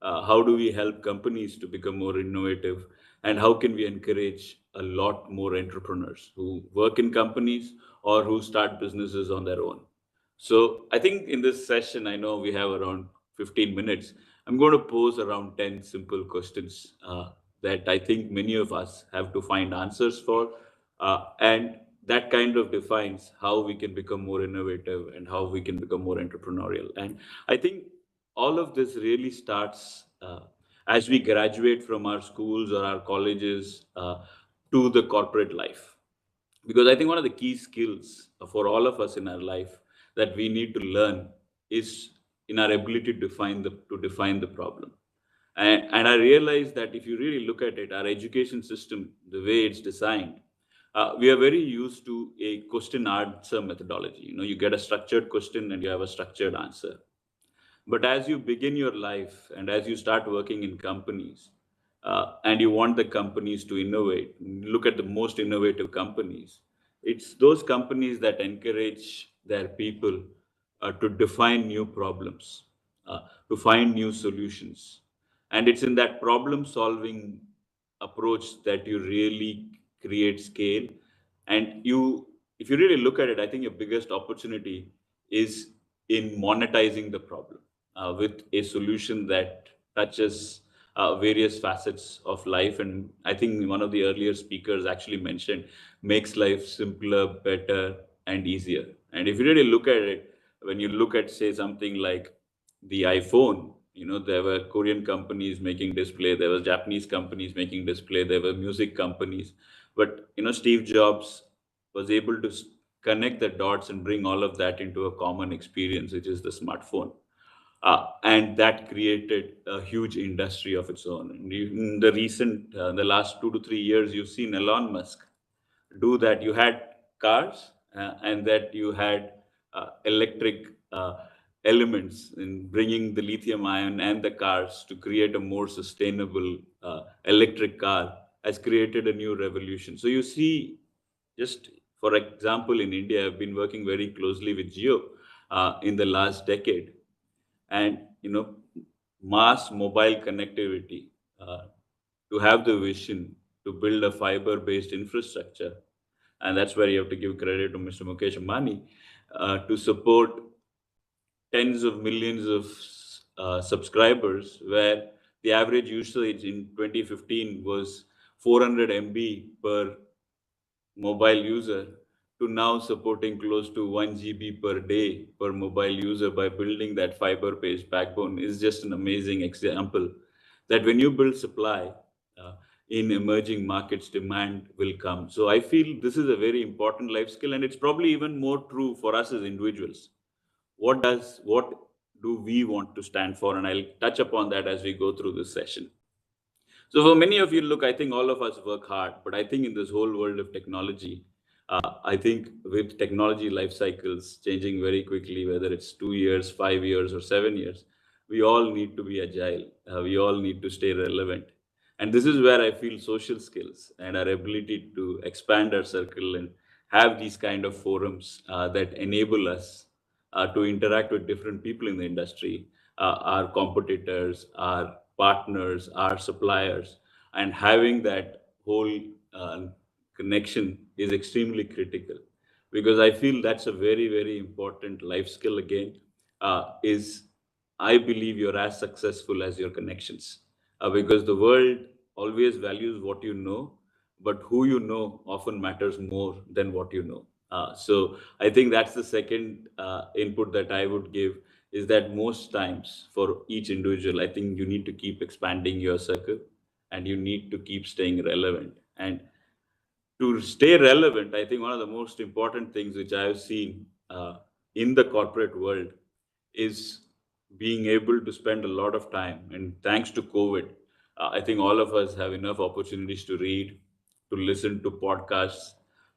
How do we help companies to become more innovative? And how can we encourage a lot more entrepreneurs who work in companies or who start businesses on their own? So I think in this session, I know we have around 15 minutes. I'm going to pose around 10 simple questions that I think many of us have to find answers for. And that kind of defines how we can become more innovative and how we can become more entrepreneurial. And I think all of this really starts as we graduate from our schools or our colleges to the corporate life, because I think one of the key skills for all of us in our life that we need to learn is in our ability to define the problem. And I realize that if you really look at it, our education system, the way it's designed, we are very used to a question answer methodology. You know, you get a structured question and you have a structured answer. But as you begin your life and as you start working in companies, and you want the companies to innovate, look at the most innovative companies. It's those companies that encourage their people to define new problems, to find new solutions. And it's in that problem solving approach that you really create scale. And if you really look at it, I think your biggest opportunity is in monetizing the problem with a solution that touches various facets of life. And I think one of the earlier speakers actually mentioned makes life simpler, better, and easier. And if you really look at it, when you look at, say, something like the iPhone, you know, there were Korean companies making display, there were Japanese companies making display, there were music companies. But, you know, Steve Jobs was able to connect the dots and bring all of that into a common experience, which is the smartphone. And that created a huge industry of its own. And in the last 2 to 3 years, you've seen Elon Musk do that. You had cars, and that you had electric elements in bringing the lithium ion and the cars to create a more sustainable electric car has created a new revolution. So you see, just for example, in India, I've been working very closely with Geo in the last decade, and you know, mass mobile connectivity, uh, to have the vision to build a fiber based infrastructure. And that's where you have to give credit to Mr. Mukesh Ambani to support tens of millions of subscribers, where the average usage in 2015 was 400 MB per mobile user, to now supporting close to 1 GB per day per mobile user by building that fiber based backbone is just an amazing example that when you build supply in emerging markets, demand will come. So I feel this is a very important life skill, and it's probably even more true for us as individuals. What do we want to stand for? And I'll touch upon that as we go through this session. So for many of you, look, I think all of us work hard, but I think in this whole world of technology, I think with technology life cycles changing very quickly, whether it's 2 years, 5 years, or 7 years, we all need to be agile. We all need to stay relevant. And this is where I feel social skills and our ability to expand our circle and have these kind of forums that enable us to interact with different people in the industry, our competitors, our partners, our suppliers, and having that whole connection is extremely critical. because I feel that's a very, very important life skill again. Is I believe you're as successful as your connections, because the world always values what you know, but who you know often matters more than what you know. So I think that's the second input that I would give, is that most times for each individual, I think you need to keep expanding your circle and you need to keep staying relevant. And to stay relevant, I think one of the most important things which I have seen in the corporate world is being able to spend a lot of time. And thanks to COVID, I think all of us have enough opportunities to read, to listen to podcasts,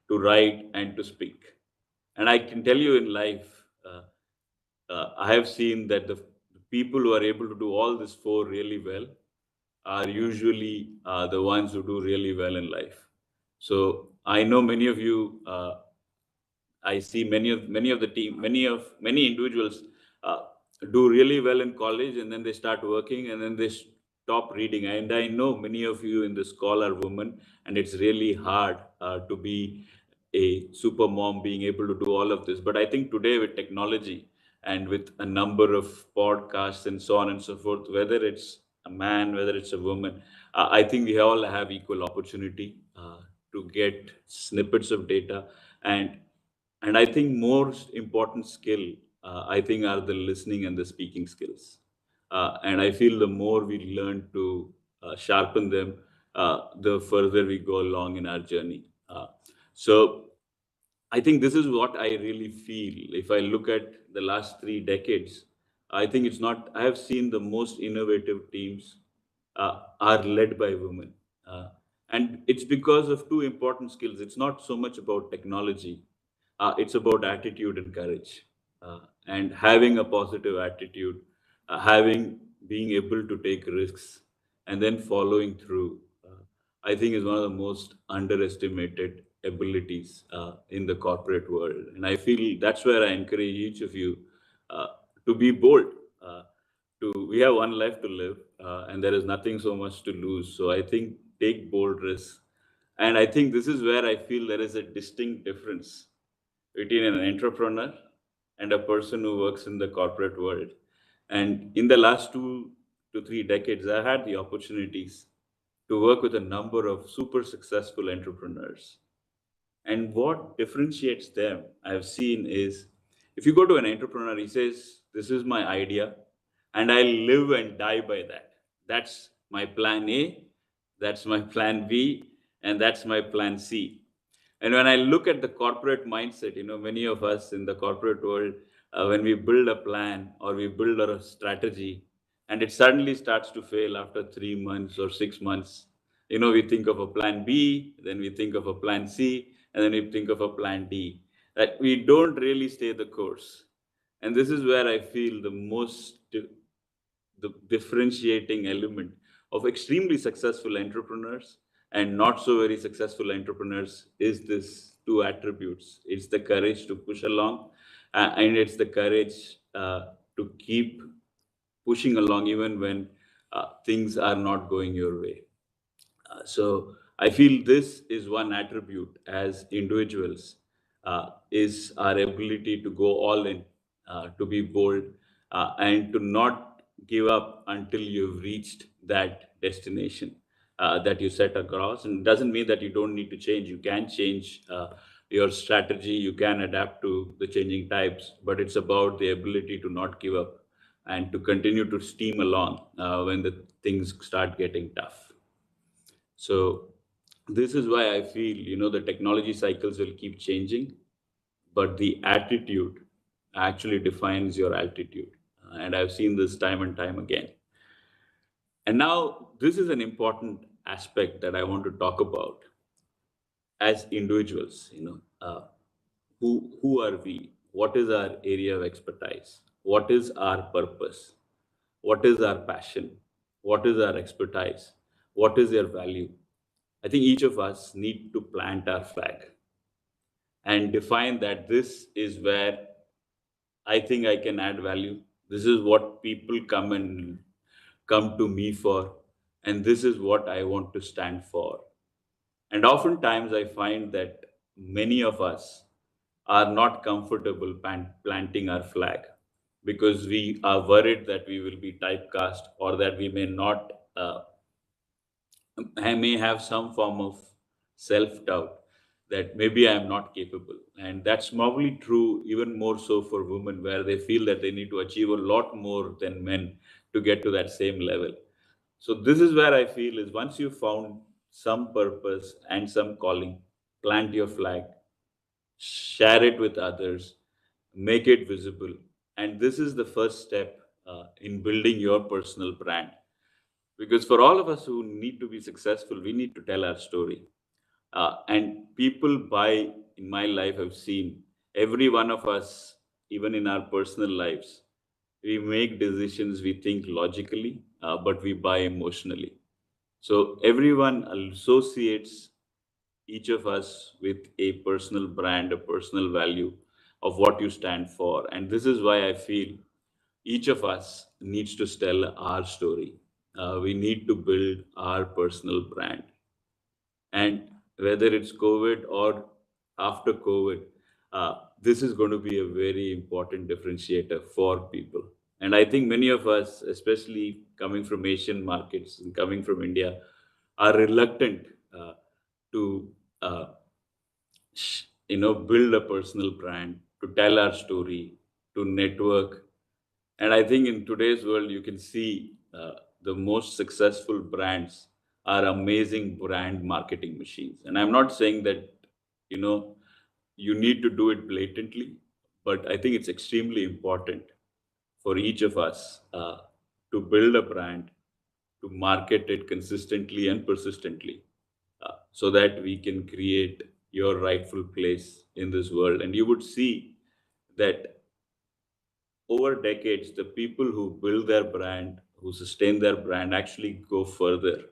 to write, and to speak. And I can tell you in life, I have seen that the people who are able to do all this four really well are usually the ones who do really well in life. So I know many of you. I see many of the team, many individuals uh, do really well in college, and then they start working, and then they stop reading. And I know many of you in this call are women, and it's really hard to be a super mom, being able to do all of this. But I think today with technology and with a number of podcasts and so on and so forth, whether it's a man, whether it's a woman, I think we all have equal opportunity to get snippets of data. And I think most important skill, I think, are the listening and the speaking skills. And I feel the more we learn to sharpen them, the further we go along in our journey. So I think this is what I really feel. If I look at the last 3 decades, I think it's not, I have seen the most innovative teams are led by women. And it's because of two important skills. It's not so much about technology, it's about attitude and courage, and having a positive attitude, having being able to take risks, and then following through. I think is one of the most underestimated abilities in the corporate world, and I feel that's where I encourage each of you uh, to be bold. We have one life to live, and there is nothing so much to lose. So I think take bold risks, and I think this is where I feel there is a distinct difference between an entrepreneur and a person who works in the corporate world. And in the last 2 to 3 decades, I had the opportunities to work with a number of super successful entrepreneurs. And what differentiates them, I've seen, is if you go to an entrepreneur, he says, "This is my idea, and I live and die by that. That's my plan A, that's my plan B, and that's my plan C." And when I look at the corporate mindset, many of us in the corporate world, when we build a plan or we build a strategy and it suddenly starts to fail after 3 months or 6 months, we think of a plan B, then we think of a plan C, and then we think of a plan D. That we don't really stay the course. And this is where I feel the differentiating element of extremely successful entrepreneurs and not so very successful entrepreneurs is this two attributes. It's the courage to push along, and it's the courage to keep pushing along even when things are not going your way. So I feel this is one attribute as individuals, is our ability to go all in, to be bold, and to not give up until you've reached that destination that you set across. And it doesn't mean that you don't need to change. You can change your strategy, you can adapt to the changing types, but it's about the ability to not give up and to continue to steam along when the things start getting tough. So this is why I feel, the technology cycles will keep changing, but the attitude actually defines your altitude. And I've seen this time and time again. And now this is an important aspect that I want to talk about as individuals. Who are we? What is our area of expertise? What is our purpose? What is our passion? What is our expertise? What is their value? I think each of us need to plant our flag and define that this is where I think I can add value. This is what people come to me for, and this is what I want to stand for. And oftentimes I find that many of us are not comfortable planting our flag because we are worried that we will be typecast or that we may not, I may have some form of self-doubt that maybe I am not capable. And that's probably true even more so for women, where they feel that they need to achieve a lot more than men to get to that same level. So this is where I feel is once you found some purpose and some calling, plant your flag, share it with others, make it visible. And this is the first step in building your personal brand. Because for all of us who need to be successful, we need to tell our story. And people in my life, I've seen every one of us, even in our personal lives, we make decisions we think logically, but we buy emotionally. So everyone associates each of us with a personal brand, a personal value of what you stand for. And this is why I feel each of us needs to tell our story. We need to build our personal brand. And whether it's COVID or after COVID, this is going to be a very important differentiator for people. And I think many of us, especially coming from Asian markets and coming from India, are reluctant to build a personal brand, to tell our story, to network. And I think in today's world, you can see the most successful brands are amazing brand marketing machines. And I'm not saying that, you know, you need to do it blatantly, but I think it's extremely important for each of us to build a brand, to market it consistently and persistently, so that we can create your rightful place in this world. And you would see that over decades, the people who build their brand, who sustain their brand, actually go further,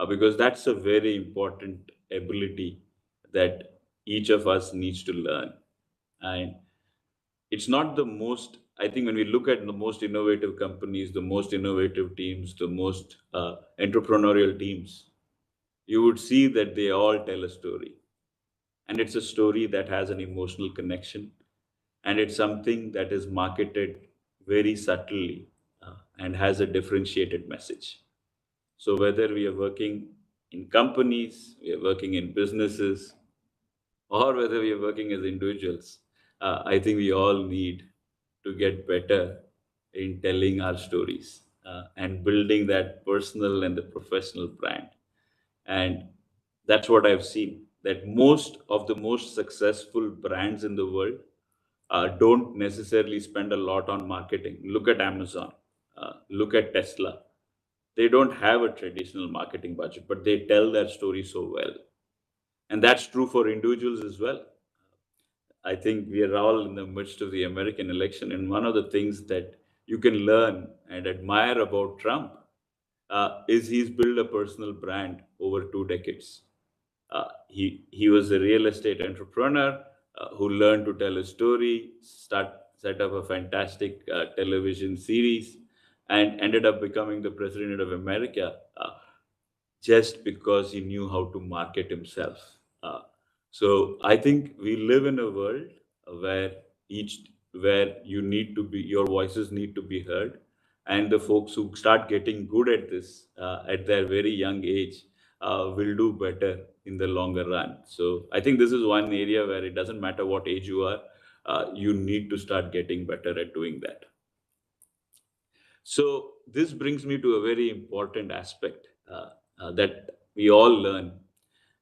because that's a very important ability that each of us needs to learn. And it's not the most, I think when we look at the most innovative companies, the most innovative teams, the most entrepreneurial teams, you would see that they all tell a story. And it's a story that has an emotional connection, and it's something that is marketed very subtly and has a differentiated message. So whether we are working in companies, we are working in businesses, or whether we are working as individuals, I think we all need to get better in telling our stories and building that personal and the professional brand. And that's what I've seen, that most of the most successful brands in the world don't necessarily spend a lot on marketing. Look at Amazon, look at Tesla. They don't have a traditional marketing budget, but they tell their story so well. And that's true for individuals as well. I think we are all in the midst of the American election. And one of the things that you can learn and admire about Trump is he's built a personal brand over 2 decades. He was a real estate entrepreneur who learned to tell a story, set up a fantastic television series, and ended up becoming the president of America just because he knew how to market himself. So I think we live in a world where where you need to be, your voices need to be heard, and the folks who start getting good at this at their very young age will do better in the longer run. So I think this is one area where it doesn't matter what age you are, you need to start getting better at doing that. So this brings me to a very important aspect that we all learn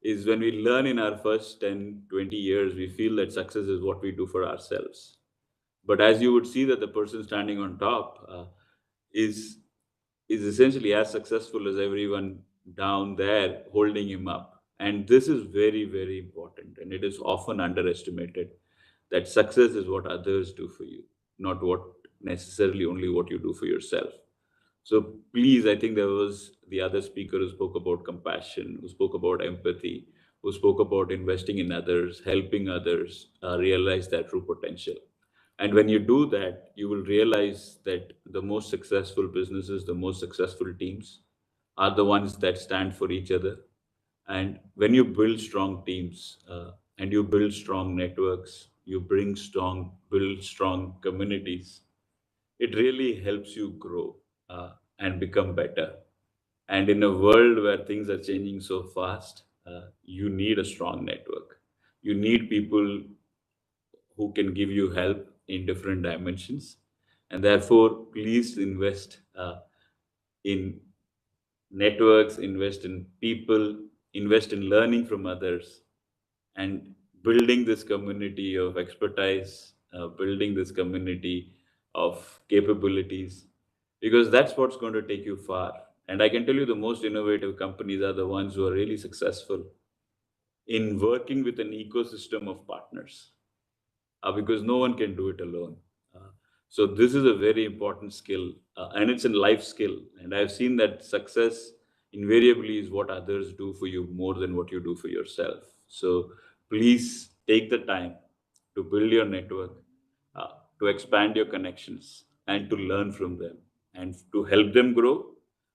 is when we learn in our first 10, 20 years, we feel that success is what we do for ourselves. But as you would see that the person standing on top is essentially as successful as everyone down there holding him up. And this is very, very important. And it is often underestimated that success is what others do for you, not what necessarily only what you do for yourself. So please, I think there was the other speaker who spoke about compassion, who spoke about empathy, who spoke about investing in others, helping others realize their true potential. And when you do that, you will realize that the most successful businesses, the most successful teams are the ones that stand for each other. And when you build strong teams and you build strong networks, you build strong communities, it really helps you grow and become better. And in a world where things are changing so fast, you need a strong network. You need people who can give you help in different dimensions. And therefore, please invest in networks, invest in people, invest in learning from others, and building this community of expertise, building this community of capabilities, because that's what's going to take you far. And I can tell you the most innovative companies are the ones who are really successful in working with an ecosystem of partners, because no one can do it alone. Uh, so this is a very important skill, and it's a life skill. And I've seen that success invariably is what others do for you more than what you do for yourself. So please take the time to build your network, uh, to expand your connections, and to learn from them, and to help them grow.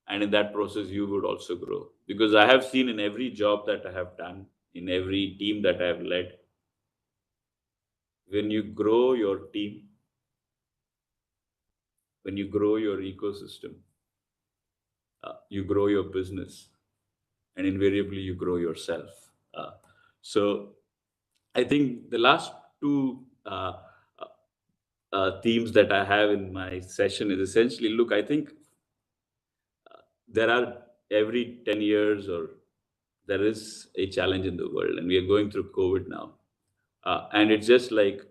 And in that process, you would also grow. Because I have seen in every job that I have done, in every team that I have led, when you grow your team, when you grow your ecosystem, you grow your business, and invariably you grow yourself. So I think the last two themes that I have in my session is essentially, look, I think there are every 10 years or there is a challenge in the world, and we are going through COVID now. And it's just like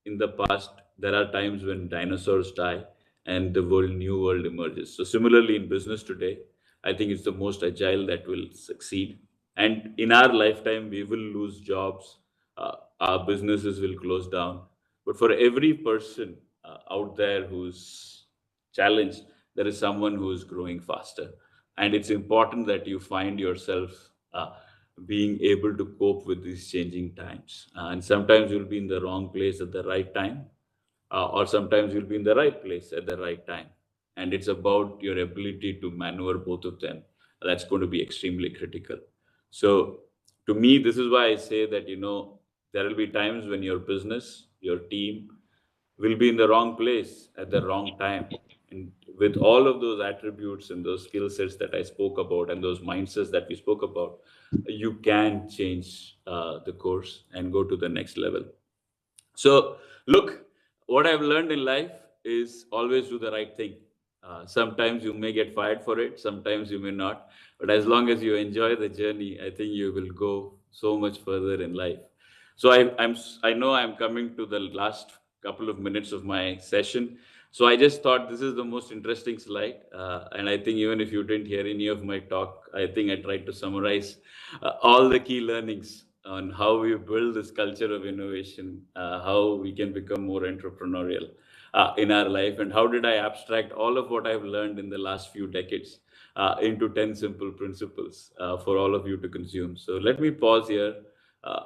in the past, there are times when dinosaurs die and the new world emerges. So similarly in business today, I think it's the most agile that will succeed. And in our lifetime, we will lose jobs. Our businesses will close down. But for every person out there who's challenged, there is someone who is growing faster. And it's important that you find yourself being able to cope with these changing times. And sometimes you'll be in the wrong place at the right time, or sometimes you'll be in the right place at the right time. And it's about your ability to maneuver both of them. That's going to be extremely critical. So, to me, this is why I say that, there will be times when your business, your team will be in the wrong place at the wrong time. And with all of those attributes and those skill sets that I spoke about and those mindsets that we spoke about, you can change the course and go to the next level. So, look, what I've learned in life is always do the right thing. Sometimes you may get fired for it, sometimes you may not. But as long as you enjoy the journey, I think you will go so much further in life. So I know I'm coming to the last couple of minutes of my session. So I just thought this is the most interesting slide, and I think even if you didn't hear any of my talk, I think I tried to summarize all the key learnings on how we build this culture of innovation, how we can become more entrepreneurial in our life, and how did I abstract all of what I've learned in the last few decades into 10 simple principles for all of you to consume. So let me pause here. Uh,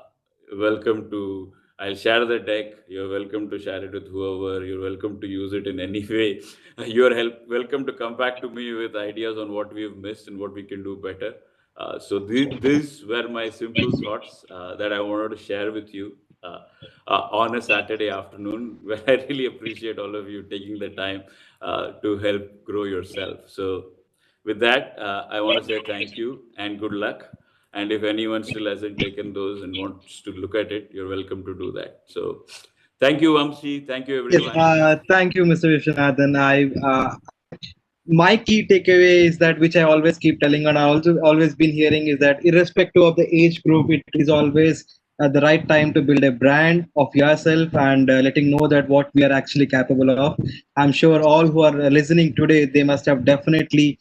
Welcome to, I'll share the deck. You're welcome to share it with whoever. You're welcome to use it in any way. Welcome to come back to me with ideas on what we've missed and what we can do better. So these were my simple thoughts that I wanted to share with you on a Saturday afternoon, where I really appreciate all of you taking the time to help grow yourself. So with that, I want to say thank you and good luck. And if anyone still hasn't taken those and wants to look at it, you're welcome to do that. So thank you, Vamsi. Thank you, Yes, everyone. thank you, Mr. Viswanathan. My key takeaway is that, which I always keep telling, and I also always been hearing, is that irrespective of the age group, it is always the right time to build a brand of yourself and letting know that what we are actually capable of. I'm sure all who are listening today, they must have definitely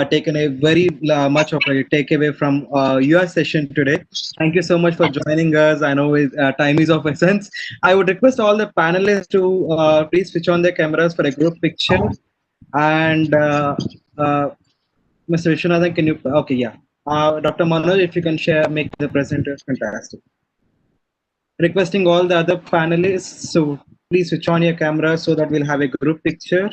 taken a very much of a takeaway from your session today. Thank you so much for joining us. I know time is of essence. I would request all the panelists to please switch on their cameras for a group picture. And Mr. Viswanathan, can you? Okay, yeah. Dr. Manoj, if you can share, make the presenter fantastic. Requesting all the other panelists, so please switch on your camera so that we'll have a group picture.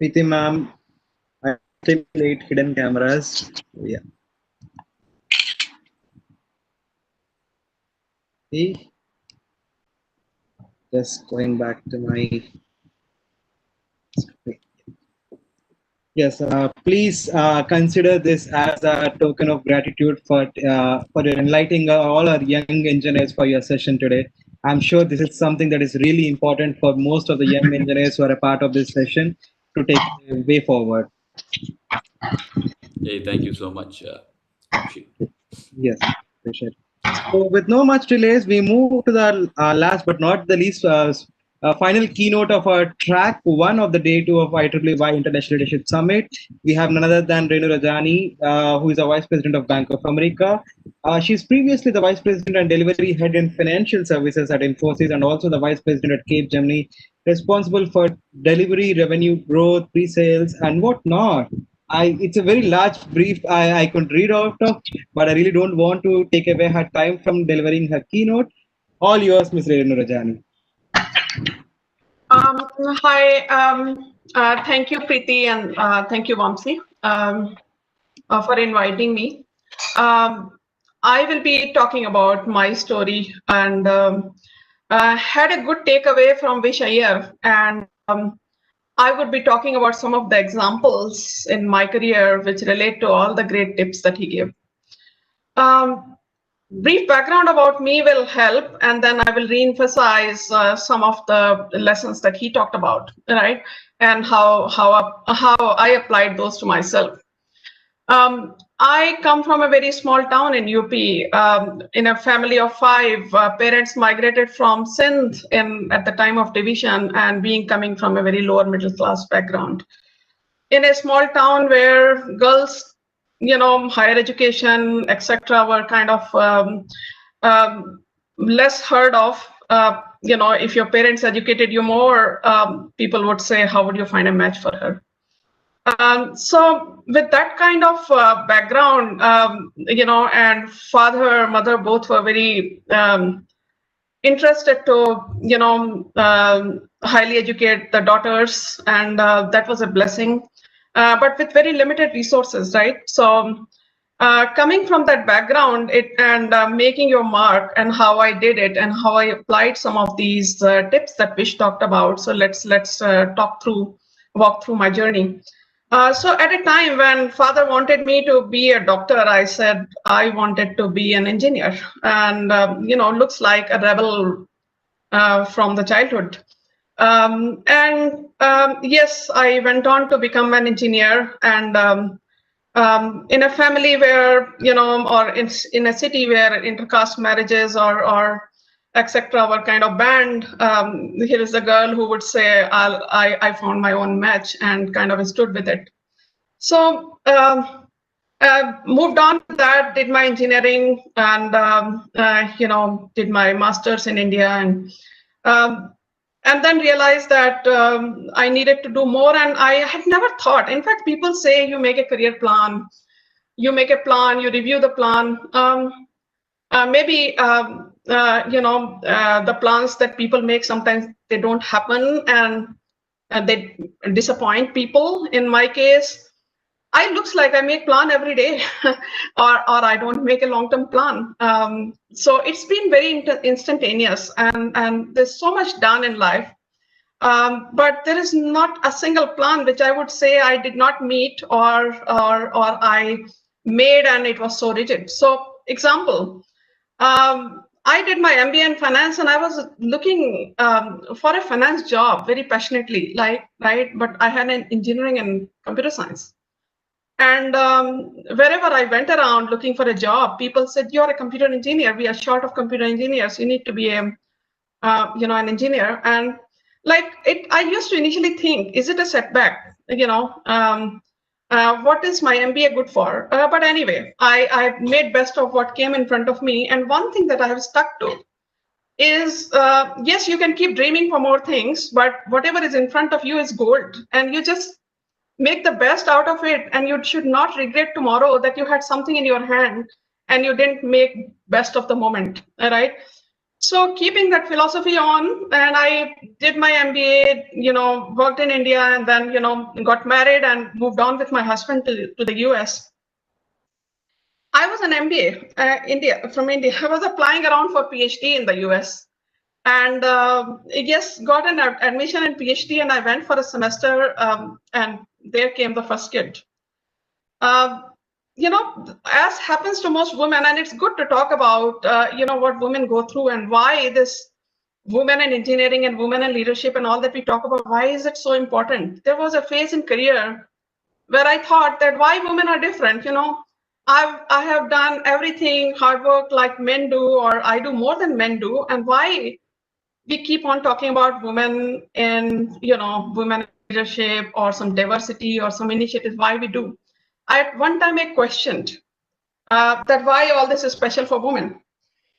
Preeti ma'am, still 8 hidden cameras. Yeah. See, just going back to my screen. Yes, please consider this as a token of gratitude for enlightening all our young engineers for your session today. I'm sure this is something that is really important for most of the young engineers who are a part of this session to take the way forward. Hey, thank you so much, Vamsi. Yes, appreciate it. So with no much delays, we move to the last but not the least final keynote of our track one of the day two of IEEE WiE International Leadership Summit. We have none other than Renu Rajani, who is the Vice President of Bank of America. She's previously the Vice President and Delivery Head in Financial Services at Infosys and also the Vice President at Cape Gemini, responsible for delivery, revenue growth, pre-sales, and whatnot. It's a very large brief I could read out of, but I really don't want to take away her time from delivering her keynote. All yours, Ms. Renu Rajani. Hi, thank you, Preeti, and thank you, Vamsi, for inviting me. I will be talking about my story and had a good takeaway from WIE Chair, and I would be talking about some of the examples in my career which relate to all the great tips that he gave. Brief background about me will help, and then I will re-emphasize some of the lessons that he talked about, right? And how I applied those to myself. I come from a very small town in UP. In a family of 5, parents migrated from Sindh at the time of division, and coming from a very lower middle class background. In a small town where girls, higher education, etc., were kind of less heard of. If your parents educated you more, people would say, how would you find a match for her? So with that kind of background, and father, mother, both were very interested to, highly educate the daughters, and that was a blessing, but with very limited resources, right? So coming from that background, and making your mark, and how I did it, and how I applied some of these tips that Vish talked about. So let's walk through my journey. So at a time when father wanted me to be a doctor, I said I wanted to be an engineer, and looks like a rebel from the childhood. Yes, I went on to become an engineer, and in a family where, or in a city where intercaste marriages or etc. were kind of banned, here is a girl who would say, I found my own match, and kind of stood with it. So moved on to that, did my engineering, and did my master's in India, and then realized that I needed to do more, and I had never thought. In fact, people say you make a career plan, you review the plan. Maybe the plans that people make, sometimes they don't happen, and they disappoint people. In my case, I looks like I make plan every day, or I don't make a long-term plan. So it's been very instantaneous, and there's so much done in life. But there is not a single plan which I would say I did not meet, or I made and it was so rigid. So example, I did my MBA in finance, and I was looking for a finance job very passionately, right? But I had an engineering and computer science. And wherever I went around looking for a job, people said, you're a computer engineer. We are short of computer engineers. You need to be an engineer. And I used to initially think, is it a setback? What is my MBA good for? But anyway, I made best of what came in front of me. And one thing that I have stuck to is, yes, you can keep dreaming for more things, but whatever is in front of you is gold. And you just make the best out of it, and you should not regret tomorrow that you had something in your hand and you didn't make best of the moment, all right? So keeping that philosophy on, and I did my MBA, worked in India, and then, got married and moved on with my husband to the US. I was an MBA from India. I was applying around for PhD in the US. And yes, got an admission in PhD, and I went for a semester, and there came the first kid. As happens to most women, and it's good to talk about, what women go through and why this women in engineering and women in leadership and all that we talk about, why is it so important? There was a phase in career where I thought that why women are different. I have done everything, hard work like men do, or I do more than men do, and why we keep on talking about women in, women leadership or some diversity or some initiatives, why we do. At one time I questioned that why all this is special for women.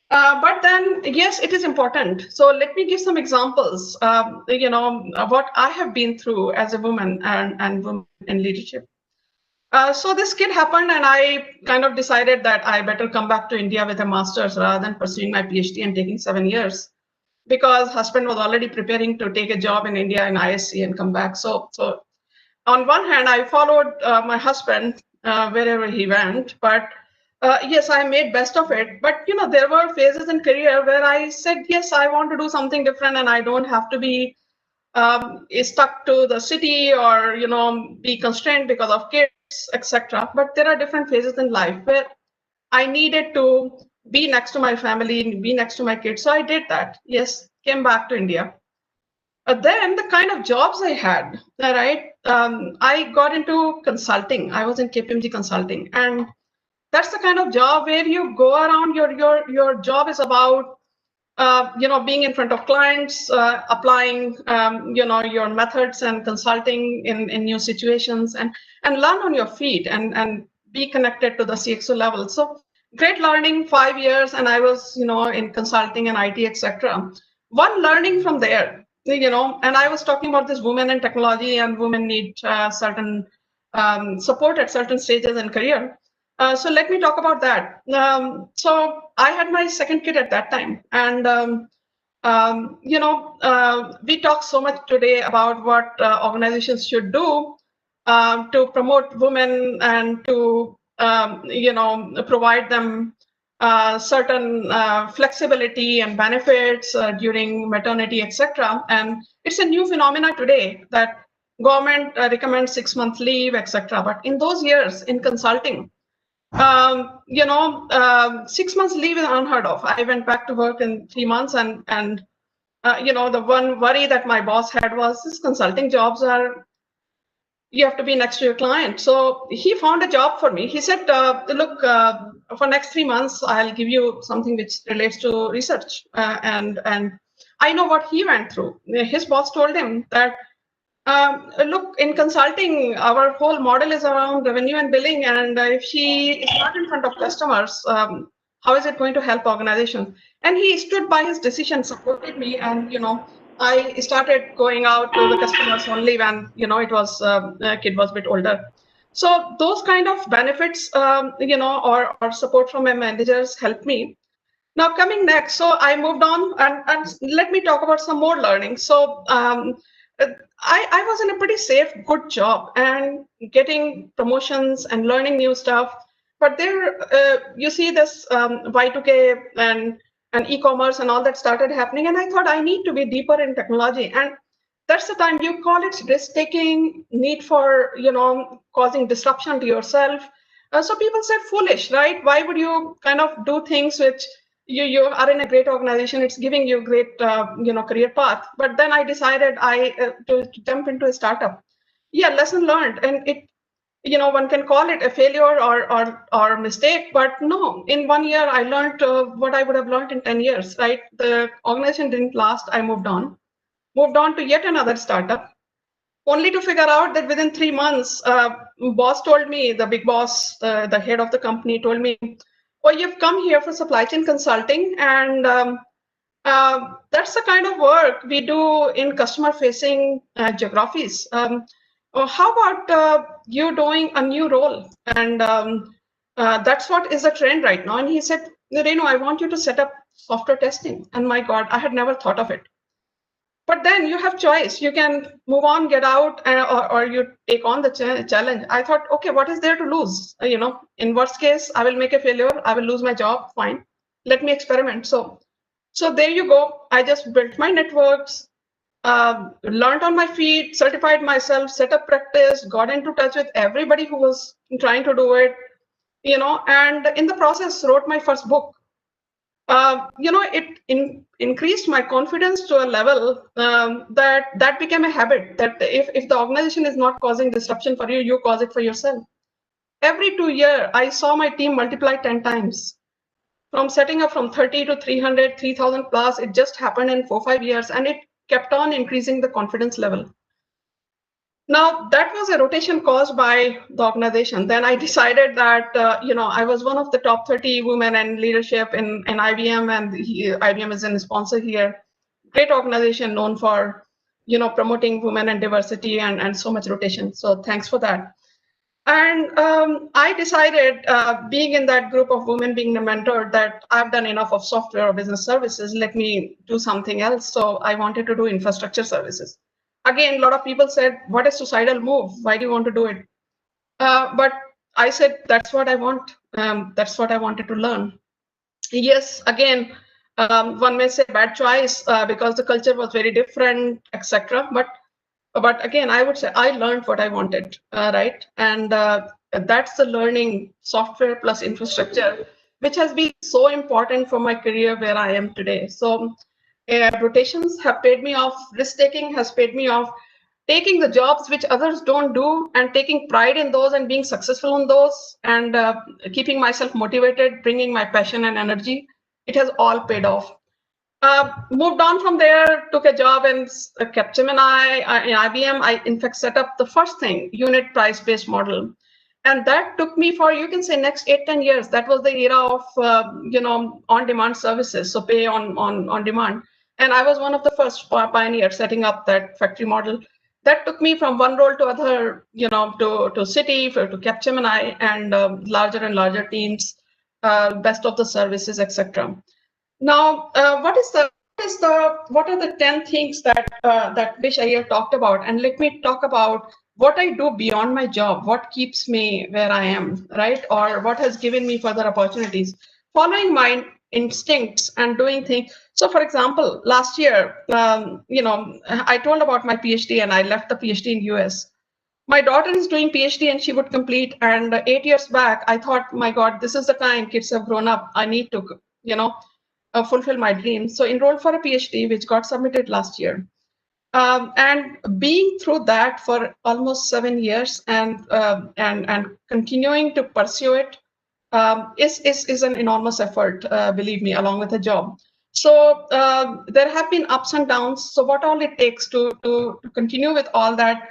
But then, yes, it is important. So let me give some examples, what I have been through as a woman and women in leadership. So this kid happened, and I kind of decided that I better come back to India with a master's rather than pursuing my PhD and taking 7 years, because husband was already preparing to take a job in India in ISC and come back. So on one hand, I followed my husband wherever he went, but yes, I made best of it. But there were phases in career where I said, yes, I want to do something different, and I don't have to be stuck to the city or be constrained because of kids, etc. But there are different phases in life where I needed to be next to my family, be next to my kids. So I did that. Yes, came back to India. Then the kind of jobs I had, right? I got into consulting. I was in KPMG consulting, and that's the kind of job where you go around. Your job is about being in front of clients, applying your methods and consulting in new situations, and learn on your feet and be connected to the CXO level. So great learning, 5 years, and I was in consulting and IT, etc. One learning from there, and I was talking about this women in technology, and women need certain support at certain stages in career. So let me talk about that. So I had my second kid at that time, and we talk so much today about what organizations should do to promote women and to provide them certain flexibility and benefits during maternity, etc. And it's a new phenomena today that government recommends 6-month leave, etc. But in those years in consulting, 6 months leave is unheard of. I went back to work in 3 months, and the one worry that my boss had was this consulting jobs are, you have to be next to your client. So he found a job for me. He said, look, for next 3 months, I'll give you something which relates to research. And I know what he went through. His boss told him that, look, in consulting, our whole model is around revenue and billing. And if she is not in front of customers, how is it going to help organization? And he stood by his decision, supported me. And, I started going out to the customers only when, it was, kid was a bit older. So those kind of benefits, or support from my managers helped me. Now coming next, so I moved on, and let me talk about some more learning. So I was in a pretty safe, good job and getting promotions and learning new stuff. But there, you see this Y2K and e-commerce and all that started happening. And I thought I need to be deeper in technology. And that's the time you call it risk-taking, need for, causing disruption to yourself. So people said foolish, right? Why would you kind of do things which you are in a great organization, it's giving you great career path. But then I decided to jump into a startup. Yeah, lesson learned. And it, one can call it a failure or mistake, but no, in 1 year I learned what I would have learned in 10 years, right? The organization didn't last. I moved on to yet another startup, only to figure out that within 3 months, boss told me, the big boss, the head of the company told me, oh, you've come here for supply chain consulting, and that's the kind of work we do in customer-facing geographies. How about you doing a new role? And that's what is the trend right now. And he said, Renu, I want you to set up software testing. And my God, I had never thought of it. But then you have choice. You can move on, get out, or you take on the challenge. I thought, okay, what is there to lose? In worst case, I will make a failure. I will lose my job. Fine. Let me experiment. So there you go. I just built my networks, learned on my feet, certified myself, set up practice, got into touch with everybody who was trying to do it, and in the process wrote my first book. It increased my confidence to a level that became a habit, that if the organization is not causing disruption for you, you cause it for yourself. Every 2 years, I saw my team multiply 10 times. From setting up from 30 to 300, 3,000 plus, it just happened in 4-5 years, and it kept on increasing the confidence level. Now, that was a rotation caused by the organization. Then I decided that, I was one of the top 30 women in leadership in IBM, and IBM is a sponsor here. Great organization known for, promoting women and diversity and so much rotation. So thanks for that. And I decided, being in that group of women, being a mentor, that I've done enough of software or business services. Let me do something else. So I wanted to do infrastructure services. Again, a lot of people said, what a suicidal move. Why do you want to do it? But I said, that's what I want. That's what I wanted to learn. Yes, again, one may say bad choice because the culture was very different, etc. But again, I would say I learned what I wanted, right? And that's the learning, software plus infrastructure, which has been so important for my career where I am today. So rotations have paid me off. Risk-taking has paid me off. Taking the jobs which others don't do and taking pride in those and being successful in those, and keeping myself motivated, bringing my passion and energy, it has all paid off. Moved on from there, took a job in Capgemini, in IBM. I, in fact, set up the first thing, unit price-based model. And that took me for, you can say, next 8-10 years. That was the era of, on-demand services, so pay on demand. And I was one of the first pioneers setting up that factory model. That took me from one role to other, to Citi, to Capgemini, and larger and larger teams, best of the services, etc. Now, what are the 10 things that that Vish Iyer talked about? And let me talk about what I do beyond my job, what keeps me where I am, right? Or what has given me further opportunities. Following my instincts and doing things. So, for example, last year, I told about my PhD, and I left the PhD in US. My daughter is doing PhD, and she would complete. And 8 years back, I thought, my God, this is the time kids have grown up. I need to, fulfill my dreams. So enrolled for a PhD, which got submitted last year. And being through that for almost 7 years and continuing to pursue it is an enormous effort, believe me, along with a job. So there have been ups and downs. So what all it takes to continue with all that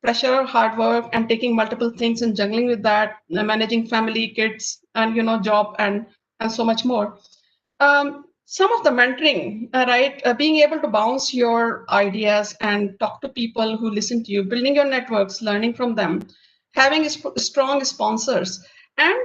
pressure, hard work, and taking multiple things and juggling with that, managing family, kids, and job, and so much more. Some of the mentoring, right? Being able to bounce your ideas and talk to people who listen to you, building your networks, learning from them, having strong sponsors, and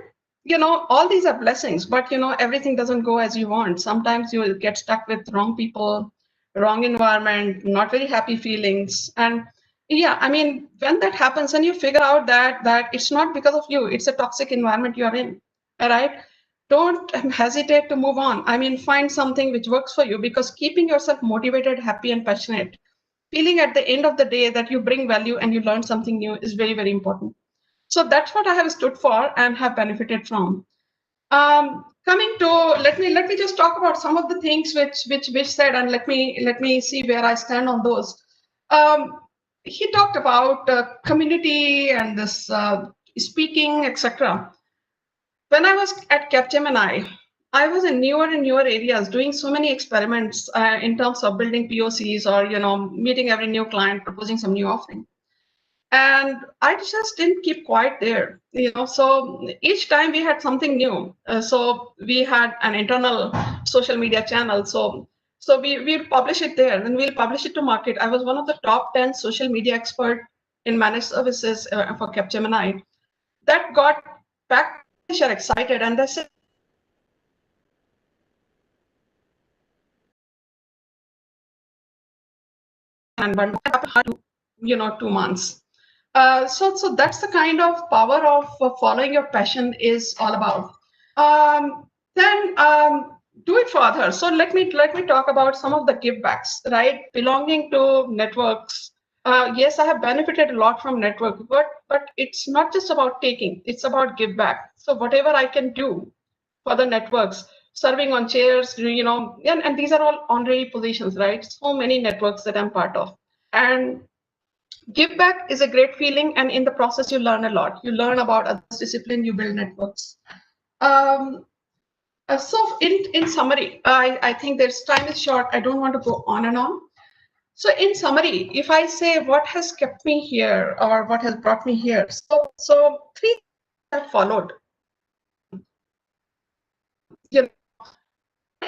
all these are blessings. But everything doesn't go as you want. Sometimes you will get stuck with wrong people, wrong environment, not very happy feelings, and yeah, I mean, when that happens, and you figure out that it's not because of you, it's a toxic environment you're in, all right? Don't hesitate to move on. I mean, find something which works for you, because keeping yourself motivated, happy, and passionate, feeling at the end of the day that you bring value and you learn something new is very, very important. So that's what I have stood for and have benefited from. Coming to, let me just talk about some of the things which said, and let me see where I stand on those. He talked about community and this speaking, etc. When I was at Capgemini, I was in newer and newer areas doing so many experiments in terms of building POCs or meeting every new client, proposing some new offering. And I just didn't keep quiet there, So each time we had something new. So we had an internal social media channel. So we publish it there, and we'll publish it to market. I was one of the top 10 social media expert in managed services for Capgemini. That got back excited, and they said, and one happened, 2 months. So that's the kind of power of following your passion is all about. Then do it for others. So let me talk about some of the give backs, right? Belonging to networks. Yes, I have benefited a lot from network, but it's not just about taking, it's about give back. So whatever I can do for the networks, serving on chairs, and these are all honorary positions, right? So many networks that I'm part of. And give back is a great feeling, and in the process, you learn a lot. You learn about others' discipline, you build networks. So in summary, I think there's time is short. I don't want to go on and on. So in summary, if I say what has kept me here or what has brought me here, so 3 things I've followed.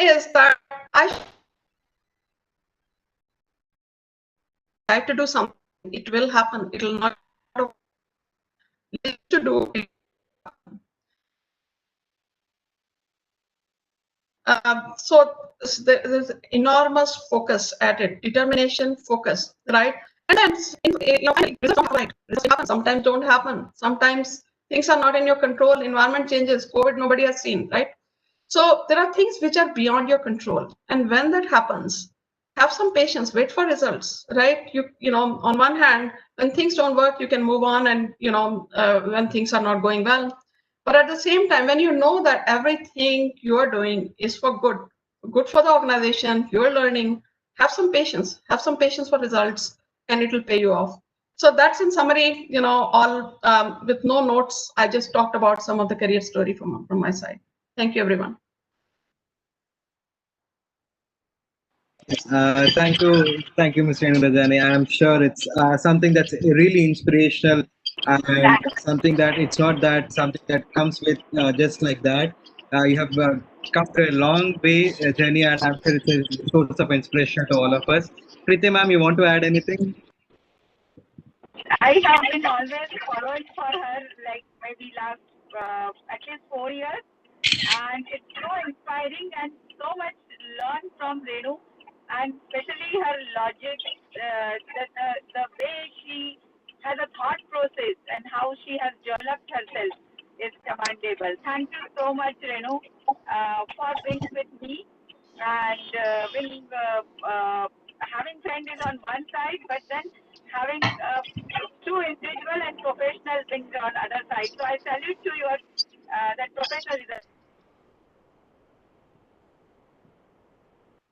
Is that I have to do something. It will happen. It will not to do. So there's enormous focus at it, determination, focus, right? And then results don't happen. Sometimes don't happen. Sometimes things are not in your control. Environment changes. COVID, nobody has seen, right? So there are things which are beyond your control. And when that happens, have some patience. Wait for results, right? On one hand, when things don't work, you can move on, and when things are not going well. But at the same time, when you know that everything you are doing is for good for the organization, you're learning, have some patience for results, and it will pay you off. So that's in summary, all with no notes. I just talked about some of the career story from my side. Thank you, everyone. Thank you, Ms. Renu Rajani. I'm sure it's something that's really inspirational, and something that it's not that something that comes with just like that. You have come a long way journey, and I'm sure it's a source of inspiration to all of us. Preeti ma'am, you want to add anything? I have been always following for her, like maybe last at least 4 years, and it's so inspiring and so much learn from Renu, and especially her logic, the way she has a thought process and how she has developed herself is commendable. Thank you so much, Renu, for being with me, and having friend is on one side, but then having true individual and professional things on other side. So I salute to your that professionalism.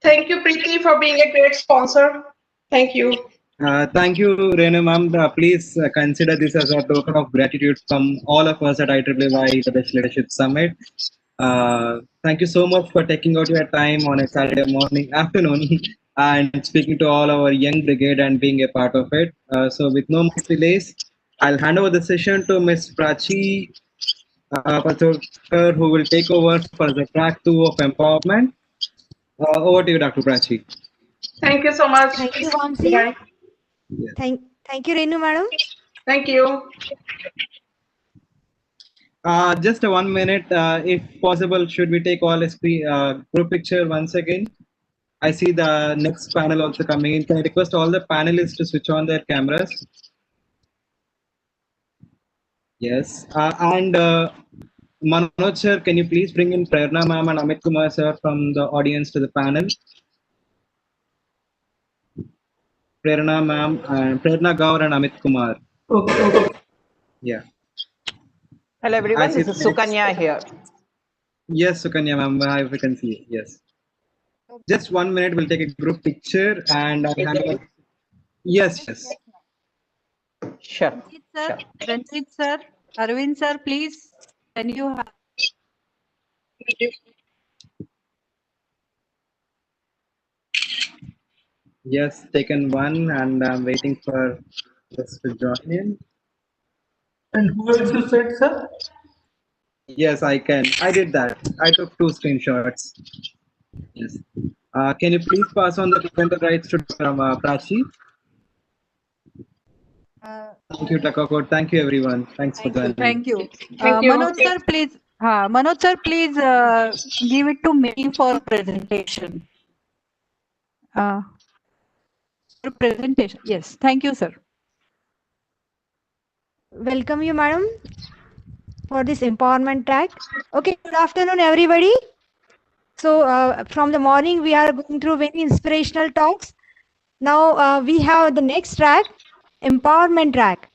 Thank you, Preeti, for being a great sponsor. Thank you. Thank you, Renu ma'am. Please consider this as a token of gratitude from all of us at IEEE the Best Leadership Summit. Thank you so much for taking out your time on a Saturday afternoon, and speaking to all our young brigade and being a part of it. So with no more delays, I'll hand over the session to Ms. Prachi Patorkar, who will take over for the track 2 of empowerment. Over to you, Dr. Prachi. Thank you so much. Thank you, Vamsi. Yes. Thank you, Renu madam. Thank you. Just 1 minute, if possible, should we take all a group picture once again? I see the next panel also coming in. Can I request all the panelists to switch on their cameras? Yes. And Manoj sir, can you please bring in Prerna ma'am and Amit Kumar sir from the audience to the panel? Prerna ma'am, Prerna Gaur and Amit Kumar. Okay. Yeah. Hello everyone, this is Sukanya here. Yes, Sukanya ma'am, if we can see. Yes. Just 1 minute, we'll take a group picture and yes. Sure. Ranjit sir, Arvind sir, please. Can you have? Yes, taken one, and I'm waiting for this to join in. And who else you said, sir? Yes, I can. I did that. I took 2 screenshots. Yes. Can you please pass on the parental rights to Prachi? Thank you, Takako. Thank you, everyone. Thanks for joining. Thank you. Thank you. Manoj sir, please. Manoj sir, please give it to me for presentation. your presentation. Yes, thank you, sir. Welcome you, madam, for this empowerment track. Okay, good afternoon, everybody. So from the morning, we are going through very inspirational talks. Now we have the next track, empowerment track.